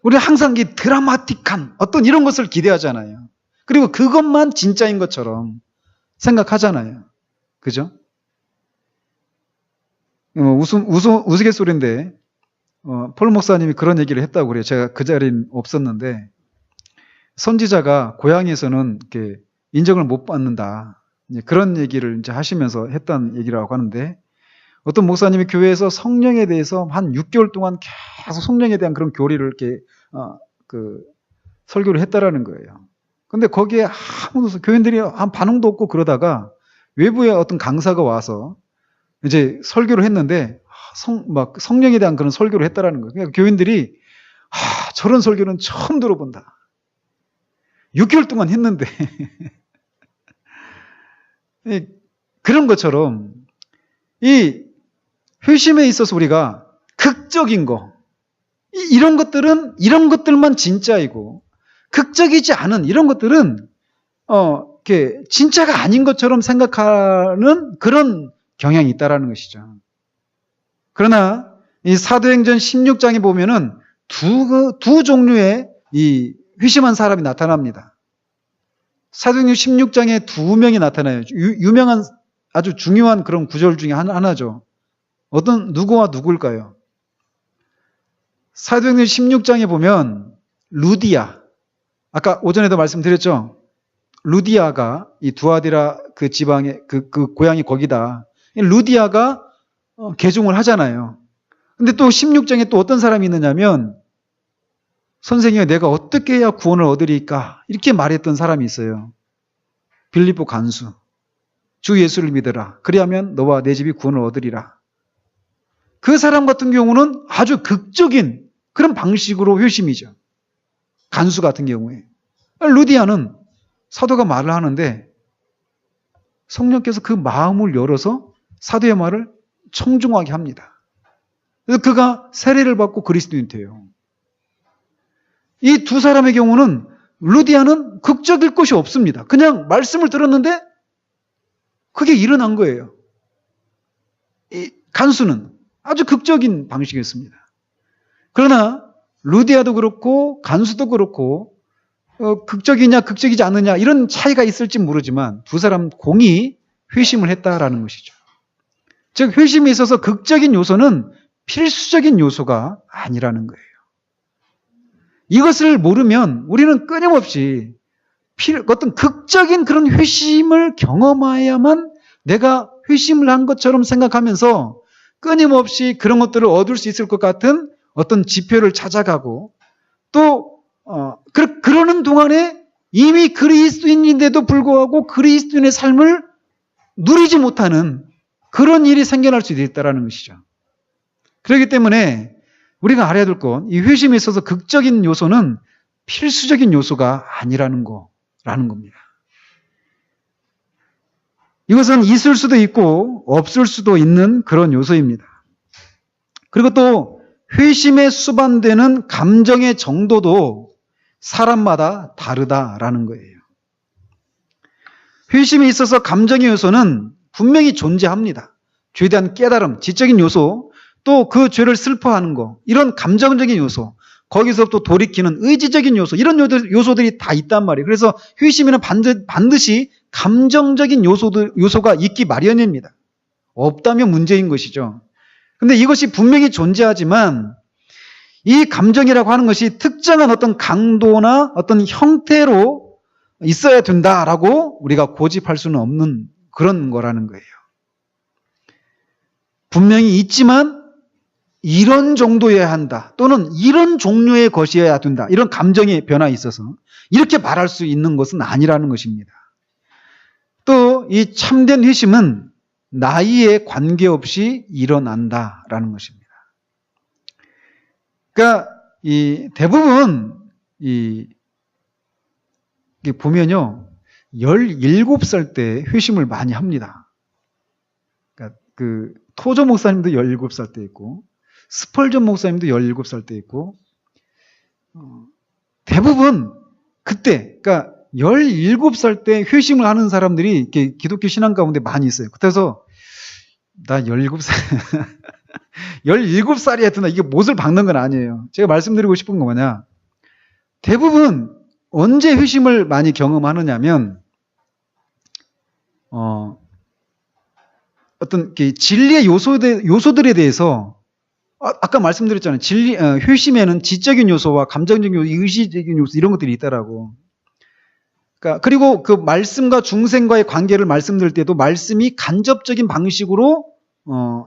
우리는 항상 이 드라마틱한 어떤 이런 것을 기대하잖아요. 그리고 그것만 진짜인 것처럼 생각하잖아요. 그죠? 우스갯소리인데 폴 목사님이 그런 얘기를 했다고 그래요. 제가 그 자리는 없었는데 선지자가 고향에서는 이렇게 인정을 못 받는다. 그런 얘기를 이제 하시면서 했다는 얘기라고 하는데 어떤 목사님이 교회에서 성령에 대해서 한 6개월 동안 계속 성령에 대한 그런 교리를 이렇게 설교를 했다라는 거예요. 근데 거기에 아무도 교인들이 한 반응도 없고 그러다가 외부에 어떤 강사가 와서 이제 설교를 했는데 성령에 대한 그런 설교를 했다라는 거예요. 그러니까 교인들이 저런 설교는 처음 들어본다. 6개월 동안 했는데 그런 것처럼 이 회심에 있어서 우리가 극적인 거 이런 것들만 진짜이고 극적이지 않은 이런 것들은 이렇게 진짜가 아닌 것처럼 생각하는 그런 경향이 있다라는 것이죠. 그러나 이 사도행전 16장에 보면은 두 종류의 이 회심한 사람이 나타납니다. 사도행전 16장에 두 명이 나타나요. 유명한 아주 중요한 그런 구절 중에 하나죠. 누구와 누구일까요? 사도행전 16장에 보면 루디아, 아까 오전에도 말씀드렸죠. 루디아가 이 두아디라 그 지방의 그 고향이 거기다. 루디아가 개종을 하잖아요. 근데 또 16장에 또 어떤 사람이 있느냐면 선생님 내가 어떻게 해야 구원을 얻으리까 이렇게 말했던 사람이 있어요. 빌립보 간수, 주 예수를 믿어라. 그리하면 너와 내 집이 구원을 얻으리라. 그 사람 같은 경우는 아주 극적인 그런 방식으로 회심이죠. 간수 같은 경우에. 루디아는 사도가 말을 하는데 성령께서 그 마음을 열어서 사도의 말을 청중하게 합니다. 그래서 그가 세례를 받고 그리스도인이 돼요. 이 두 사람의 경우는 루디아는 극적일 것이 없습니다. 그냥 말씀을 들었는데 그게 일어난 거예요. 이 간수는 아주 극적인 방식이었습니다. 그러나 루디아도 그렇고 간수도 그렇고 극적이냐 극적이지 않느냐 이런 차이가 있을지 모르지만 두 사람 공이 회심을 했다라는 것이죠. 즉 회심에 있어서 극적인 요소는 필수적인 요소가 아니라는 거예요. 이것을 모르면 우리는 끊임없이 어떤 극적인 그런 회심을 경험해야만 내가 회심을 한 것처럼 생각하면서 끊임없이 그런 것들을 얻을 수 있을 것 같은 어떤 지표를 찾아가고 또 그러는 동안에 이미 그리스도인인데도 불구하고 그리스도인의 삶을 누리지 못하는 그런 일이 생겨날 수도 있다는 것이죠. 그렇기 때문에 우리가 알아야 될 건 이 회심에 있어서 극적인 요소는 필수적인 요소가 아니라는 겁니다. 이것은 있을 수도 있고 없을 수도 있는 그런 요소입니다. 그리고 또 회심에 수반되는 감정의 정도도 사람마다 다르다라는 거예요. 회심에 있어서 감정의 요소는 분명히 존재합니다. 죄에 대한 깨달음, 지적인 요소, 또 그 죄를 슬퍼하는 거, 이런 감정적인 요소, 거기서 또 돌이키는 의지적인 요소, 이런 요소들이 다 있단 말이에요. 그래서 회심에는 반드시 감정적인 요소가 있기 마련입니다. 없다면 문제인 것이죠. 근데 이것이 분명히 존재하지만 이 감정이라고 하는 것이 특정한 어떤 강도나 어떤 형태로 있어야 된다라고 우리가 고집할 수는 없는 그런 거라는 거예요. 분명히 있지만 이런 정도여야 한다. 또는 이런 종류의 것이어야 된다. 이런 감정의 변화에 있어서 이렇게 말할 수 있는 것은 아니라는 것입니다. 또 이 참된 회심은 나이에 관계없이 일어난다라는 것입니다. 그러니까 대부분 이게 보면요, 17살 때 회심을 많이 합니다. 그러니까 그 토저 목사님도 17살 때 있고 스펄전 목사님도 17살 때 있고 대부분 그때 그러니까 17살 때 회심을 하는 사람들이 이렇게 기독교 신앙 가운데 많이 있어요. 그래서 나 17살 17살이 하여튼 이게 못을 박는 건 아니에요. 제가 말씀드리고 싶은 건 뭐냐, 대부분 언제 회심을 많이 경험하느냐면 어떤 진리의 요소들에 대해서 아까 말씀드렸잖아요. 회심에는 지적인 요소와 감정적인 요소, 의지적인 요소 이런 것들이 있다라고. 그러니까 그리고 그 말씀과 중생과의 관계를 말씀드릴 때도 말씀이 간접적인 방식으로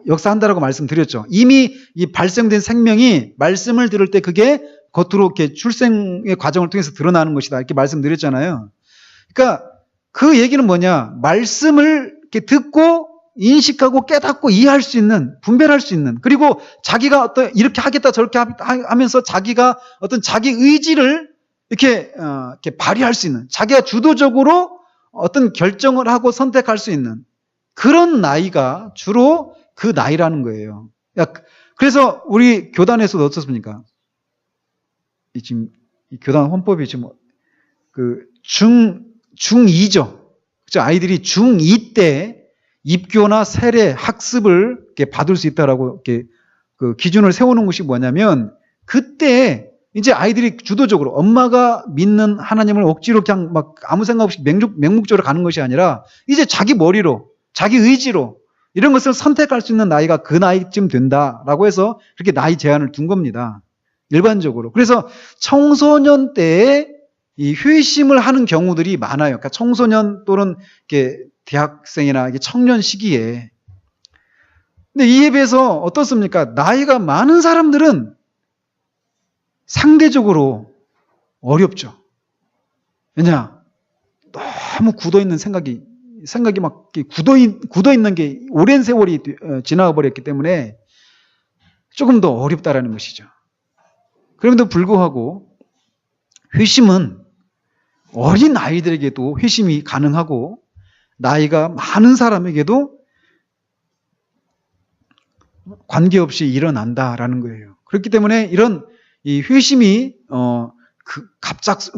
역사한다라고 말씀드렸죠. 이미 이 발생된 생명이 말씀을 들을 때 그게 겉으로 이렇게 출생의 과정을 통해서 드러나는 것이다 이렇게 말씀드렸잖아요. 그러니까 그 얘기는 뭐냐, 말씀을 이렇게 듣고 인식하고 깨닫고 이해할 수 있는, 분별할 수 있는, 그리고 자기가 어떤 이렇게 하겠다 저렇게 하면서 자기가 어떤 자기 의지를 이렇게 발휘할 수 있는, 자기가 주도적으로 어떤 결정을 하고 선택할 수 있는 그런 나이가 주로 그 나이라는 거예요. 그래서 우리 교단에서도 어떻습니까? 지금 이 교단 헌법이 지금 그 중2죠. 그죠? 아이들이 중2 때 입교나 세례, 학습을 이렇게 받을 수 있다라고 이렇게 그 기준을 세우는 것이 뭐냐면, 그때 이제 아이들이 주도적으로 엄마가 믿는 하나님을 억지로 그냥 막 아무 생각 없이 맹목적으로 가는 것이 아니라 이제 자기 머리로, 자기 의지로 이런 것을 선택할 수 있는 나이가 그 나이쯤 된다라고 해서 그렇게 나이 제한을 둔 겁니다. 일반적으로. 그래서 청소년 때에 이 회심을 하는 경우들이 많아요. 그러니까 청소년 또는 이렇게 대학생이나 이게 청년 시기에. 근데 이에 비해서 어떻습니까? 나이가 많은 사람들은 상대적으로 어렵죠. 왜냐? 너무 굳어있는 생각이 막 굳어있는 게 오랜 세월이 지나가 버렸기 때문에 조금 더 어렵다라는 것이죠. 그럼에도 불구하고 회심은 어린 아이들에게도 회심이 가능하고 나이가 많은 사람에게도 관계없이 일어난다라는 거예요. 그렇기 때문에 이런 이 회심이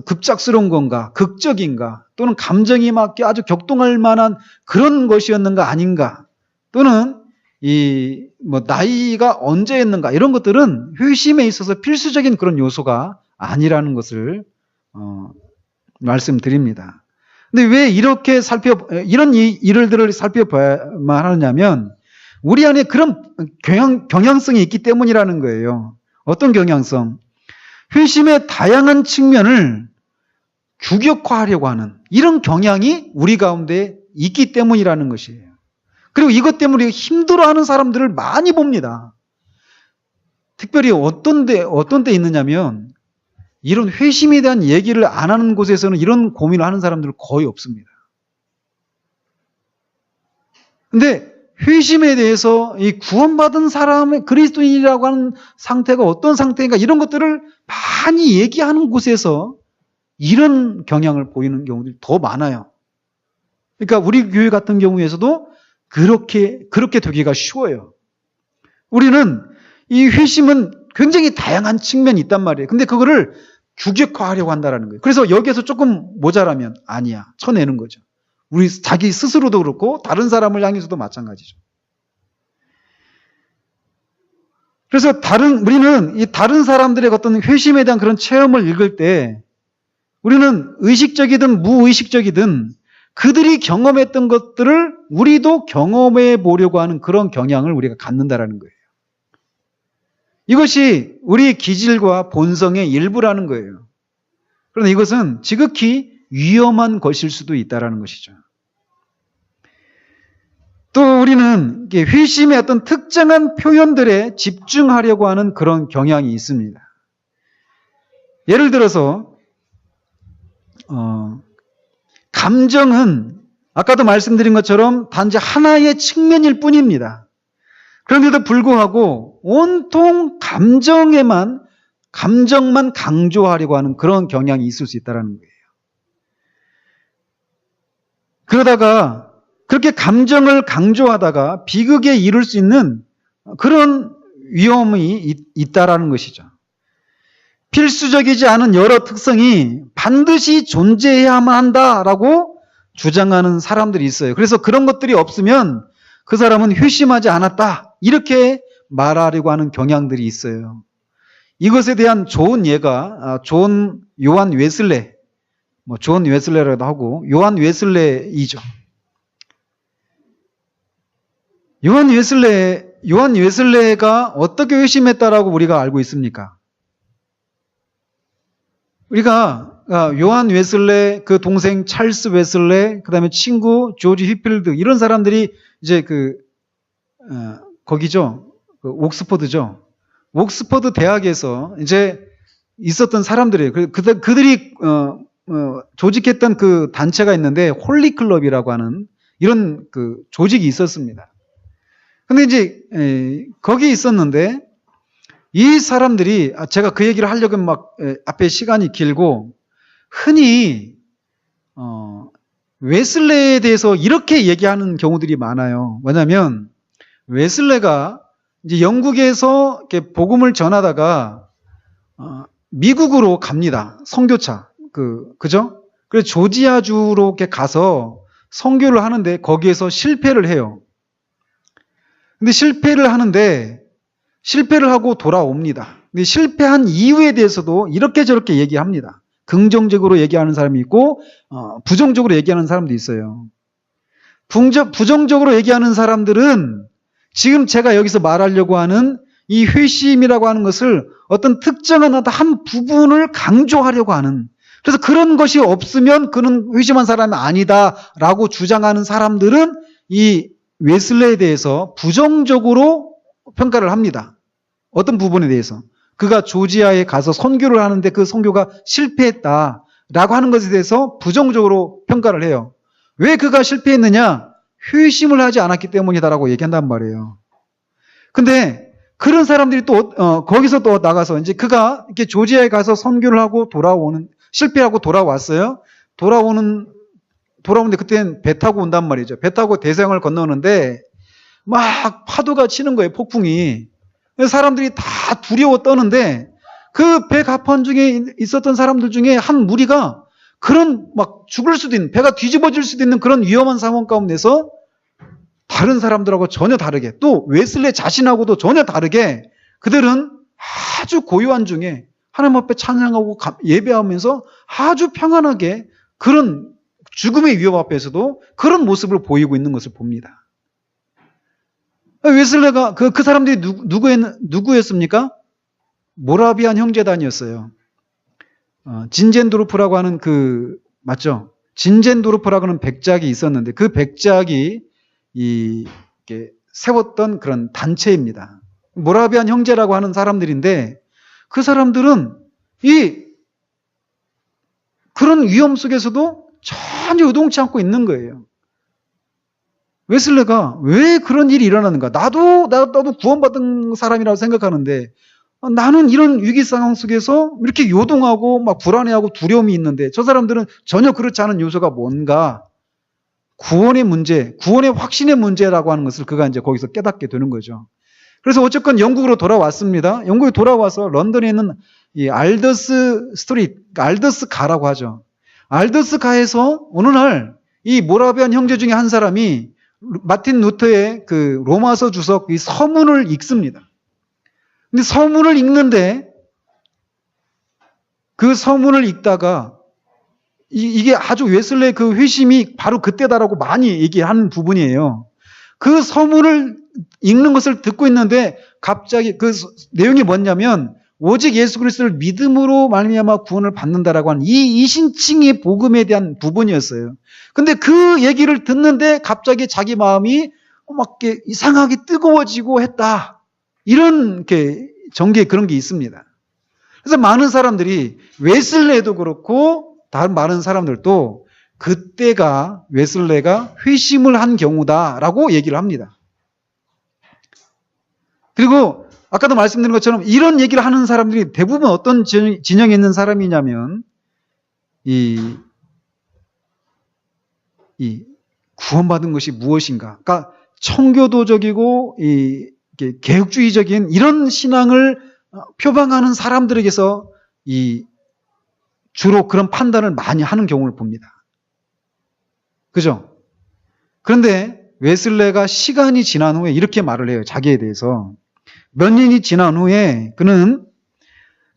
급작스러운 건가, 극적인가, 또는 감정이 막 아주 격동할 만한 그런 것이었는가 아닌가, 또는 나이가 언제였는가, 이런 것들은 회심에 있어서 필수적인 그런 요소가 아니라는 것을 말씀드립니다. 근데 왜 이렇게 이런 일들을 살펴봐야만 하느냐면, 우리 안에 그런 경향성이 있기 때문이라는 거예요. 어떤 경향성? 회심의 다양한 측면을 규격화하려고 하는 이런 경향이 우리 가운데 있기 때문이라는 것이에요. 그리고 이것 때문에 힘들어하는 사람들을 많이 봅니다. 특별히 어떤 데 있느냐면, 이런 회심에 대한 얘기를 안 하는 곳에서는 이런 고민을 하는 사람들은 거의 없습니다. 근데 회심에 대해서 이 구원받은 사람의 그리스도인이라고 하는 상태가 어떤 상태인가, 이런 것들을 많이 얘기하는 곳에서 이런 경향을 보이는 경우들이 더 많아요. 그러니까 우리 교회 같은 경우에서도 그렇게 되기가 쉬워요. 우리는 이 회심은 굉장히 다양한 측면이 있단 말이에요. 근데 그거를 규격화하려고 한다는 거예요. 그래서 여기에서 조금 모자라면 아니야, 쳐내는 거죠. 우리 자기 스스로도 그렇고 다른 사람을 향해서도 마찬가지죠. 그래서 우리는 이 다른 사람들의 어떤 회심에 대한 그런 체험을 읽을 때, 우리는 의식적이든 무의식적이든 그들이 경험했던 것들을 우리도 경험해 보려고 하는 그런 경향을 우리가 갖는다라는 거예요. 이것이 우리 기질과 본성의 일부라는 거예요. 그런데 이것은 지극히 위험한 것일 수도 있다라는 것이죠. 또 우리는 회심의 어떤 특정한 표현들에 집중하려고 하는 그런 경향이 있습니다. 예를 들어서 감정은 아까도 말씀드린 것처럼 단지 하나의 측면일 뿐입니다. 그런데도 불구하고 온통 감정만 강조하려고 하는 그런 경향이 있을 수 있다는 거예요. 그러다가 그렇게 감정을 강조하다가 비극에 이를 수 있는 그런 위험이 있다라는 것이죠. 필수적이지 않은 여러 특성이 반드시 존재해야만 한다라고 주장하는 사람들이 있어요. 그래서 그런 것들이 없으면 그 사람은 회심하지 않았다, 이렇게 말하려고 하는 경향들이 있어요. 이것에 대한 좋은 예가 요한 웨슬레, 존 웨슬레라도 하고 요한 웨슬레이죠. 요한 웨슬레가 어떻게 회심했다라고 우리가 알고 있습니까? 우리가 요한 웨슬레, 그 동생 찰스 웨슬레, 그 다음에 친구 조지 휘필드, 이런 사람들이 이제 거기죠. 옥스퍼드죠. 옥스퍼드 대학에서 이제 있었던 사람들이에요. 그들이 조직했던 그 단체가 있는데 홀리클럽이라고 하는 이런 그 조직이 있었습니다. 근데 이제 거기 있었는데 이 사람들이, 제가 그 얘기를 하려고 앞에 시간이 길고, 흔히 웨슬레에 대해서 이렇게 얘기하는 경우들이 많아요. 뭐냐면 웨슬레가 이제 영국에서 이렇게 복음을 전하다가 미국으로 갑니다. 선교차. 그죠? 그래서 조지아주로 이렇게 가서 선교를 하는데 거기에서 실패를 해요. 근데 실패를 하고 돌아옵니다. 근데 실패한 이유에 대해서도 이렇게 저렇게 얘기합니다. 긍정적으로 얘기하는 사람이 있고 부정적으로 얘기하는 사람도 있어요. 부정적으로 얘기하는 사람들은 지금 제가 여기서 말하려고 하는 이 회심이라고 하는 것을 어떤 특정한 한 부분을 강조하려고 하는, 그래서 그런 것이 없으면 그는 회심한 사람이 아니다라고 주장하는 사람들은 이 웨슬레에 대해서 부정적으로 평가를 합니다. 어떤 부분에 대해서. 그가 조지아에 가서 선교를 하는데 그 선교가 실패했다. 라고 하는 것에 대해서 부정적으로 평가를 해요. 왜 그가 실패했느냐? 회심을 하지 않았기 때문이다라고 얘기한단 말이에요. 근데 그런 사람들이 또 거기서 또 나가서 이제 그가 이렇게 조지아에 가서 선교를 하고 실패하고 돌아왔어요. 돌아오는데 그때는 배 타고 온단 말이죠. 배 타고 대서양을 건너는데 막 파도가 치는 거예요. 폭풍이. 사람들이 다 두려워 떠는데 그 배 갑판 중에 있었던 사람들 중에 한 무리가 그런 막 죽을 수도 있는, 배가 뒤집어질 수도 있는 그런 위험한 상황 가운데서 다른 사람들하고 전혀 다르게, 또 웨슬리 자신하고도 전혀 다르게 그들은 아주 고요한 중에 하나님 앞에 찬양하고 예배하면서 아주 평안하게 그런 죽음의 위협 앞에서도 그런 모습을 보이고 있는 것을 봅니다. 웨슬레가 그 사람들이 누구였습니까? 모라비안 형제단이었어요. 진젠도르프라고 하는 맞죠? 진젠도르프라고 하는 백작이 있었는데 그 백작이 이렇게 세웠던 그런 단체입니다. 모라비안 형제라고 하는 사람들인데 그 사람들은 그런 위험 속에서도 전혀 의동치 않고 있는 거예요. 웨슬레가 왜 그런 일이 일어나는가? 나도 구원받은 사람이라고 생각하는데 나는 이런 위기 상황 속에서 이렇게 요동하고 막 불안해하고 두려움이 있는데 저 사람들은 전혀 그렇지 않은 요소가 뭔가? 구원의 문제, 구원의 확신의 문제라고 하는 것을 그가 이제 거기서 깨닫게 되는 거죠. 그래서 어쨌건 영국으로 돌아왔습니다. 영국에 돌아와서 런던에 있는 이 알더스 스트리트, 알더스 가라고 하죠. 알더스 가에서 어느 날 이 모라비안 형제 중에 한 사람이 마틴 루터의 그 로마서 주석 이 서문을 읽습니다. 근데 서문을 읽는데 그 서문을 읽다가 이게 아주 웨슬레의 그 회심이 바로 그때다라고 많이 얘기하는 부분이에요. 그 서문을 읽는 것을 듣고 있는데 갑자기 그 내용이 뭐냐면 오직 예수 그리스도를 믿음으로 말미암아 구원을 받는다라고 하는 이 이신칭의 복음에 대한 부분이었어요. 근데 그 얘기를 듣는데 갑자기 자기 마음이 막 이렇게 이상하게 뜨거워지고 했다. 이런 전개에 그런 게 있습니다. 그래서 많은 사람들이 웨슬레도 그렇고 다른 많은 사람들도 그때가 웨슬레가 회심을 한 경우다라고 얘기를 합니다. 그리고 아까도 말씀드린 것처럼 이런 얘기를 하는 사람들이 대부분 어떤 진영에 있는 사람이냐면 이 구원받은 것이 무엇인가? 그러니까 청교도적이고 개혁주의적인 이런 신앙을 표방하는 사람들에게서 주로 그런 판단을 많이 하는 경우를 봅니다. 그죠? 그런데 웨슬레가 시간이 지난 후에 이렇게 말을 해요. 자기에 대해서. 몇 년이 지난 후에 그는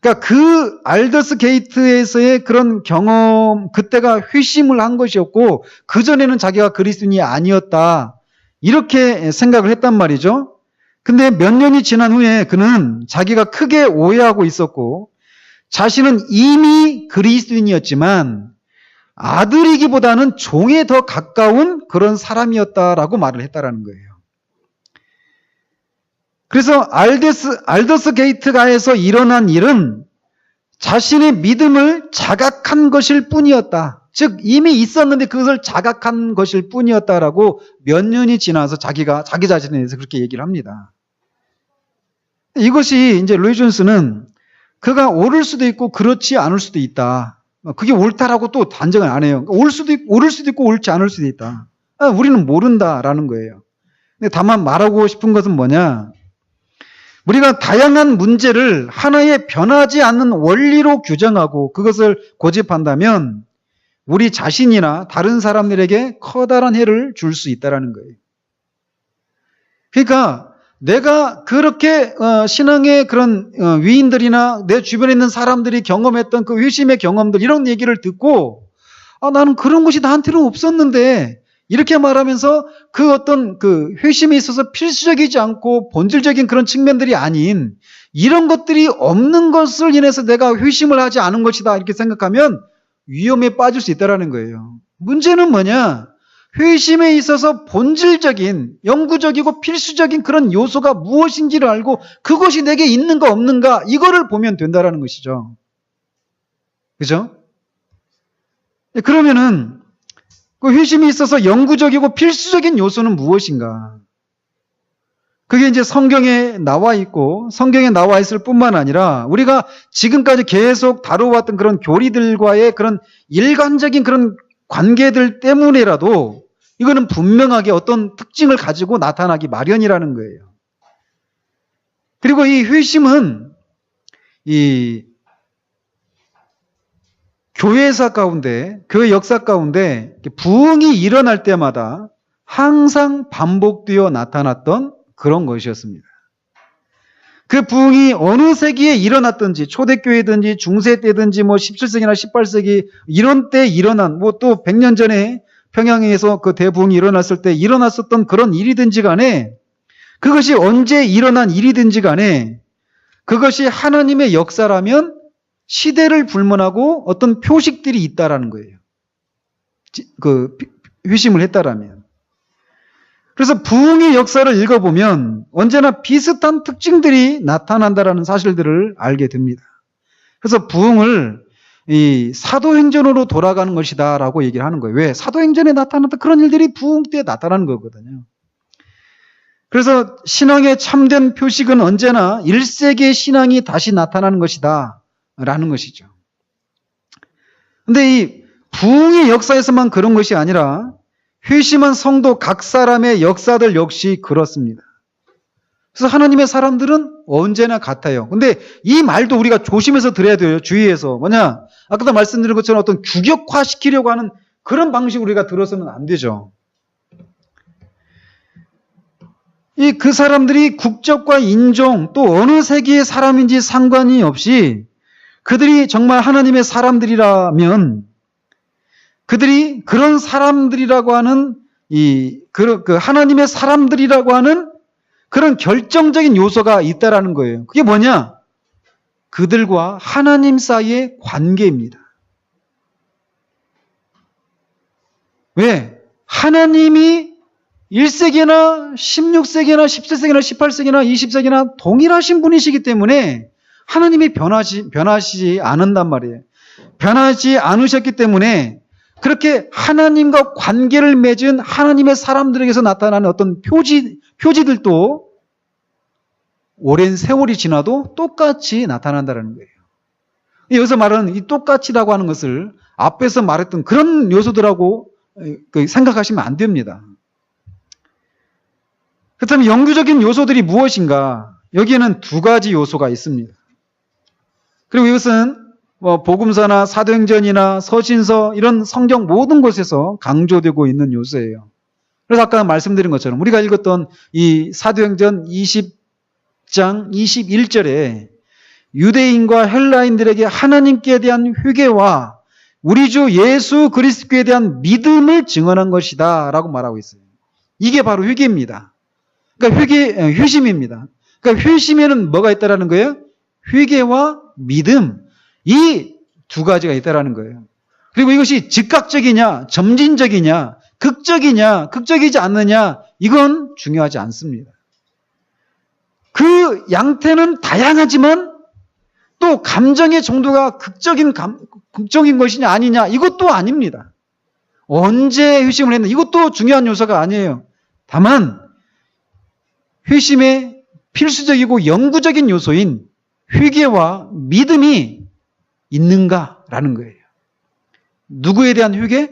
그러니까 그 알더스 게이트에서의 그런 경험, 그때가 회심을 한 것이었고 그전에는 자기가 그리스도인이 아니었다. 이렇게 생각을 했단 말이죠. 근데 몇 년이 지난 후에 그는 자기가 크게 오해하고 있었고 자신은 이미 그리스도인이었지만 아들이기보다는 종에 더 가까운 그런 사람이었다라고 말을 했다라는 거예요. 그래서 알더스 게이트가에서 일어난 일은 자신의 믿음을 자각한 것일 뿐이었다. 즉 이미 있었는데 그것을 자각한 것일 뿐이었다라고 몇 년이 지나서 자기 자신에 대해서 그렇게 얘기를 합니다. 이것이 이제 로이 존스는 그가 옳을 수도 있고 그렇지 않을 수도 있다. 그게 옳다라고 또 단정을 안 해요. 옳을 수도 있고 옳지 않을 수도 있다. 우리는 모른다라는 거예요. 근데 다만 말하고 싶은 것은 뭐냐? 우리가 다양한 문제를 하나의 변하지 않는 원리로 규정하고 그것을 고집한다면 우리 자신이나 다른 사람들에게 커다란 해를 줄 수 있다는 거예요. 그러니까 내가 그렇게 신앙의 그런 위인들이나 내 주변에 있는 사람들이 경험했던 그 회심의 경험들 이런 얘기를 듣고 나는 그런 것이 나한테는 없었는데 이렇게 말하면서 그 어떤 그 회심에 있어서 필수적이지 않고 본질적인 그런 측면들이 아닌 이런 것들이 없는 것을 인해서 내가 회심을 하지 않은 것이다 이렇게 생각하면 위험에 빠질 수 있다는 거예요. 문제는 뭐냐? 회심에 있어서 본질적인 영구적이고 필수적인 그런 요소가 무엇인지를 알고 그것이 내게 있는가 없는가 이거를 보면 된다는 것이죠. 그죠? 그러면은 그 회심이 있어서 영구적이고 필수적인 요소는 무엇인가? 그게 이제 성경에 나와 있고 성경에 나와 있을 뿐만 아니라 우리가 지금까지 계속 다뤄왔던 그런 교리들과의 그런 일관적인 그런 관계들 때문에라도 이거는 분명하게 어떤 특징을 가지고 나타나기 마련이라는 거예요. 그리고 이 회심은 이 교회사 가운데, 교회 역사 가운데 부흥이 일어날 때마다 항상 반복되어 나타났던 그런 것이었습니다. 그 부흥이 어느 세기에 일어났든지, 초대교회든지, 중세 때든지, 17세기나 18세기, 이런 때 일어난, 또 100년 전에 평양에서 그 대부흥이 일어났을 때 일어났었던 그런 일이든지 간에, 그것이 언제 일어난 일이든지 간에, 그것이 하나님의 역사라면 시대를 불문하고 어떤 표식들이 있다라는 거예요. 그 회심을 했다라면. 그래서 부흥의 역사를 읽어보면 언제나 비슷한 특징들이 나타난다라는 사실들을 알게 됩니다. 그래서 부흥을 이 사도행전으로 돌아가는 것이다라고 얘기를 하는 거예요. 왜? 사도행전에 나타났던 그런 일들이 부흥 때 나타나는 거거든요. 그래서 신앙의 참된 표식은 언제나 1세기의 신앙이 다시 나타나는 것이다 라는 것이죠. 근데 이 부흥의 역사에서만 그런 것이 아니라 회심한 성도 각 사람의 역사들 역시 그렇습니다. 그래서 하나님의 사람들은 언제나 같아요. 근데 이 말도 우리가 조심해서 들어야 돼요. 주의해서. 뭐냐? 아까도 말씀드린 것처럼 어떤 규격화시키려고 하는 그런 방식으로 우리가 들어서는 안 되죠. 그 사람들이 국적과 인종 또 어느 세기의 사람인지 상관이 없이 그들이 정말 하나님의 사람들이라면 그들이 그런 사람들이라고 하는 그 하나님의 사람들이라고 하는 그런 결정적인 요소가 있다라는 거예요. 그게 뭐냐? 그들과 하나님 사이의 관계입니다. 왜? 하나님이 1세기나 16세기나 17세기나 18세기나 20세기나 동일하신 분이시기 때문에 하나님이 변하시지 않는단 말이에요. 변하지 않으셨기 때문에 그렇게 하나님과 관계를 맺은 하나님의 사람들에게서 나타나는 어떤 표지들도 오랜 세월이 지나도 똑같이 나타난다는 거예요. 여기서 말하는 이 똑같이라고 하는 것을 앞에서 말했던 그런 요소들하고 생각하시면 안 됩니다. 그렇다면 영구적인 요소들이 무엇인가? 여기에는 두 가지 요소가 있습니다. 그리고 이것은 복음서나 사도행전이나 서신서 이런 성경 모든 곳에서 강조되고 있는 요소예요. 그래서 아까 말씀드린 것처럼 우리가 읽었던 이 사도행전 20장 21절에 유대인과 헬라인들에게 하나님께 대한 회개와 우리 주 예수 그리스도에 대한 믿음을 증언한 것이다 라고 말하고 있어요. 이게 바로 회개입니다. 그러니까 회심입니다. 그러니까 회심에는 뭐가 있다라는 거예요? 회개와 믿음. 이 두 가지가 있다라는 거예요. 그리고 이것이 즉각적이냐, 점진적이냐, 극적이냐, 극적이지 않느냐, 이건 중요하지 않습니다. 그 양태는 다양하지만 또 감정의 정도가 극적인 것이냐 아니냐, 이것도 아닙니다. 언제 회심을 했나, 이것도 중요한 요소가 아니에요. 다만 회심의 필수적이고 영구적인 요소인 회개와 믿음이 있는가라는 거예요. 누구에 대한 회개?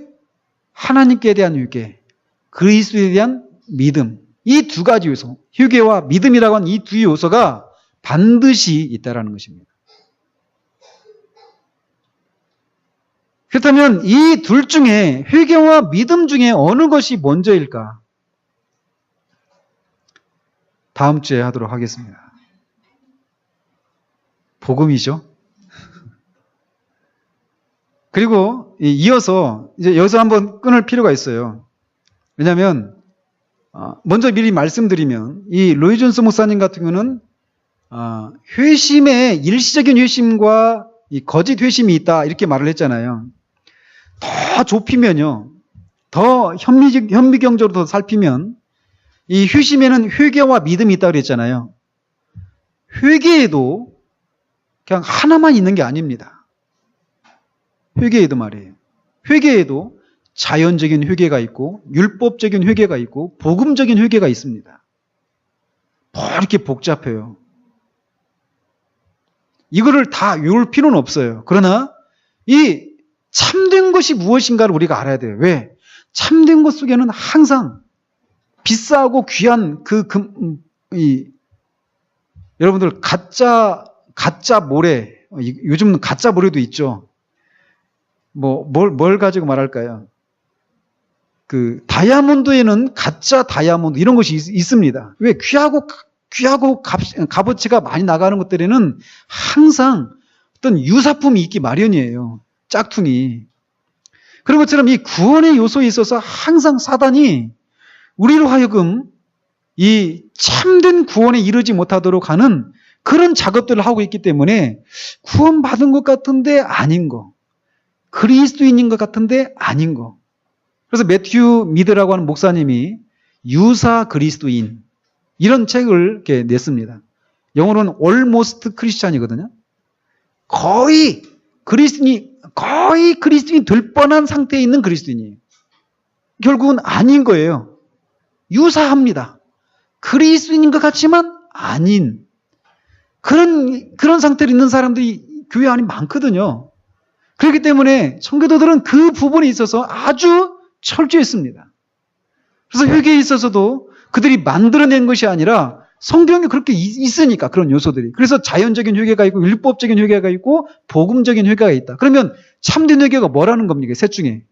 하나님께 대한 회개, 그리스도에 대한 믿음. 이 두 가지 요소, 회개와 믿음이라고 하는 이 두 요소가 반드시 있다라는 것입니다. 그렇다면 이 둘 중에 회개와 믿음 중에 어느 것이 먼저일까? 다음 주에 하도록 하겠습니다. 복음이죠. 그리고 이어서 이제 여기서 한번 끊을 필요가 있어요. 왜냐하면 먼저 미리 말씀드리면 이 로이 존스 목사님 같은 경우는 회심의 일시적인 회심과 이 거짓 회심이 있다 이렇게 말을 했잖아요. 더 좁히면요, 더 현미경적으로 더 살피면 이 회심에는 회개와 믿음이 있다고 그랬잖아요. 회개에도 그냥 하나만 있는 게 아닙니다. 회개에도 말이에요. 회개에도 자연적인 회개가 있고 율법적인 회개가 있고 복음적인 회개가 있습니다. 뭐 이렇게 복잡해요. 이거를 다 외울 필요는 없어요. 그러나 이 참된 것이 무엇인가를 우리가 알아야 돼요. 왜? 참된 것 속에는 항상 비싸고 귀한 여러분들 가짜 모래, 요즘은 가짜 모래도 있죠. 뭘 가지고 말할까요? 다이아몬드에는 가짜 다이아몬드 이런 것이 있습니다. 왜? 귀하고 값어치가 많이 나가는 것들에는 항상 어떤 유사품이 있기 마련이에요. 짝퉁이. 그런 것처럼 이 구원의 요소에 있어서 항상 사단이 우리로 하여금 이 참된 구원에 이르지 못하도록 하는 그런 작업들을 하고 있기 때문에 구원받은 것 같은데 아닌 거, 그리스도인인 것 같은데 아닌 거. 그래서 매튜 미드라고 하는 목사님이 유사 그리스도인 이런 책을 이렇게 냈습니다. 영어로는 almost Christian이거든요. 거의 그리스도인이 될 뻔한 상태에 있는 그리스도인이에요. 결국은 아닌 거예요. 유사합니다. 그리스도인인 것 같지만 아닌 그런 상태로 있는 사람들이 교회 안에 많거든요. 그렇기 때문에 청교도들은 그 부분에 있어서 아주 철저했습니다. 그래서 회개에 있어서도 그들이 만들어낸 것이 아니라 성경에 그렇게 있으니까 그런 요소들이. 그래서 자연적인 회개가 있고 율법적인 회개가 있고 복음적인 회개가 있다. 그러면 참된 회개가 뭐라는 겁니까? 셋 중에.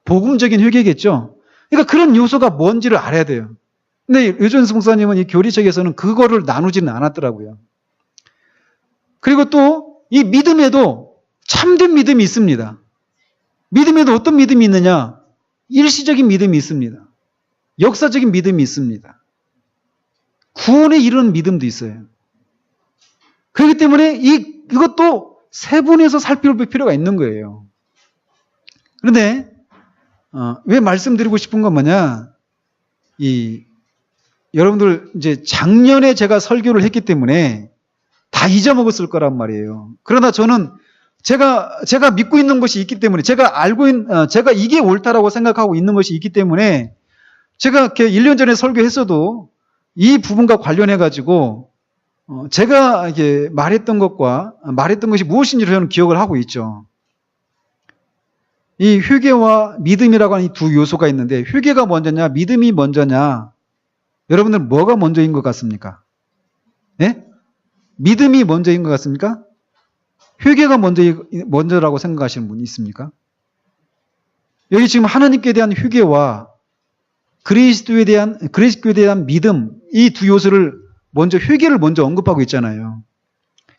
복음적인 회개겠죠. 그러니까 그런 요소가 뭔지를 알아야 돼요. 근데 유전수 목사님은 이 교리책에서는 그거를 나누지는 않았더라고요. 그리고 또 이 믿음에도 참된 믿음이 있습니다. 믿음에도 어떤 믿음이 있느냐? 일시적인 믿음이 있습니다. 역사적인 믿음이 있습니다. 구원에 이르는 믿음도 있어요. 그렇기 때문에 이것도 세분해서 살펴볼 필요가 있는 거예요. 그런데 왜 말씀드리고 싶은 건 뭐냐? 여러분들 이제 작년에 제가 설교를 했기 때문에 다 잊어먹었을 거란 말이에요. 그러나 저는 제가 믿고 있는 것이 있기 때문에 제가 이게 옳다라고 생각하고 있는 것이 있기 때문에 제가 이렇게 1년 전에 설교했어도 이 부분과 관련해 가지고 제가 이게 말했던 것이 무엇인지를 저는 기억을 하고 있죠. 이 회개와 믿음이라고 하는 이 두 요소가 있는데 회개가 먼저냐 믿음이 먼저냐 여러분들 뭐가 먼저인 것 같습니까? 네? 믿음이 먼저인 것 같습니까? 회개가 먼저라고 생각하시는 분이 있습니까? 여기 지금 하나님께 대한 회개와 그리스도에 대한 믿음 이 두 요소를 회개를 먼저 언급하고 있잖아요.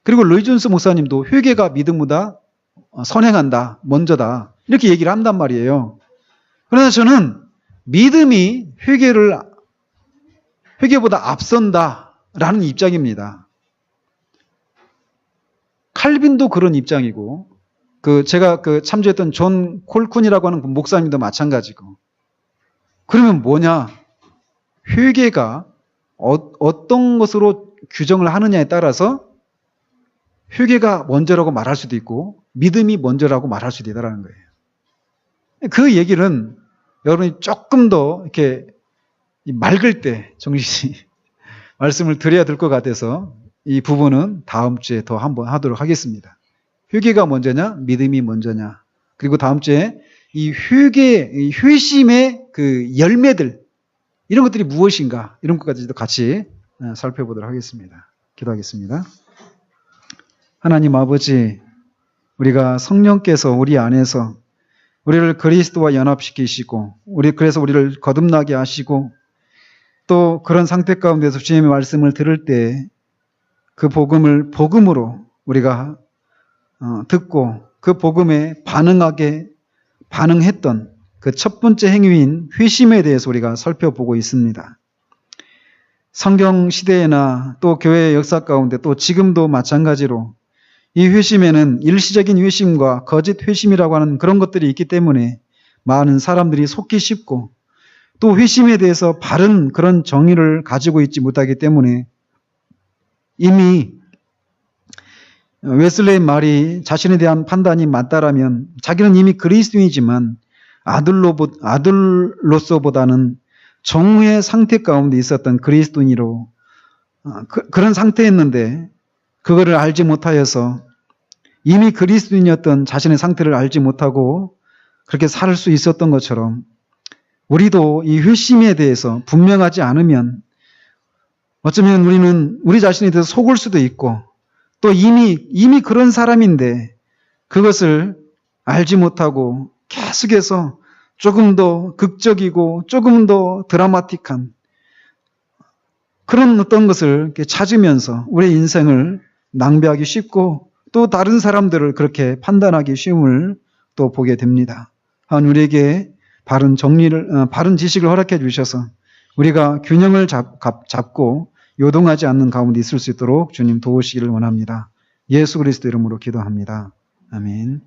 그리고 로이존스 목사님도 회개가 믿음보다 선행한다, 먼저다 이렇게 얘기를 한단 말이에요. 그러나 저는 믿음이 회개보다 앞선다라는 입장입니다. 칼빈도 그런 입장이고, 제가 참조했던 존 콜쿤이라고 하는 목사님도 마찬가지고. 그러면 뭐냐? 회개가 어떤 것으로 규정을 하느냐에 따라서 회개가 먼저라고 말할 수도 있고, 믿음이 먼저라고 말할 수도 있다는 거예요. 그 얘기는 여러분이 조금 더 이렇게 맑을 때 정신이 말씀을 드려야 될 것 같아서 이 부분은 다음 주에 더 한번 하도록 하겠습니다. 회개가 먼저냐, 믿음이 먼저냐. 그리고 다음 주에 이 회심의 열매들, 이런 것들이 무엇인가, 이런 것까지도 같이 살펴보도록 하겠습니다. 기도하겠습니다. 하나님 아버지, 우리가 성령께서 우리 안에서 우리를 그리스도와 연합시키시고, 그래서 우리를 거듭나게 하시고, 또 그런 상태 가운데서 주님의 말씀을 들을 때 그 복음으로 우리가 듣고 그 복음에 반응했던 그 첫 번째 행위인 회심에 대해서 우리가 살펴보고 있습니다. 성경 시대에나 또 교회의 역사 가운데 또 지금도 마찬가지로 이 회심에는 일시적인 회심과 거짓 회심이라고 하는 그런 것들이 있기 때문에 많은 사람들이 속기 쉽고 또 회심에 대해서 바른 그런 정의를 가지고 있지 못하기 때문에 이미 웨슬레의 말이 자신에 대한 판단이 맞다라면 자기는 이미 그리스도인이지만 아들로서보다는 정후의 상태 가운데 있었던 그리스도인으로 그런 상태였는데 그거를 알지 못하여서 이미 그리스도인이었던 자신의 상태를 알지 못하고 그렇게 살 수 있었던 것처럼 우리도 이 회심에 대해서 분명하지 않으면 어쩌면 우리는 우리 자신에 대해서 속을 수도 있고 또 이미 그런 사람인데 그것을 알지 못하고 계속해서 조금 더 극적이고 조금 더 드라마틱한 그런 어떤 것을 이렇게 찾으면서 우리의 인생을 낭비하기 쉽고 또 다른 사람들을 그렇게 판단하기 쉬움을 또 보게 됩니다. 하나님 우리에게 바른 지식을 허락해 주셔서 우리가 균형을 잡고 요동하지 않는 가운데 있을 수 있도록 주님 도우시기를 원합니다. 예수 그리스도 이름으로 기도합니다. 아멘.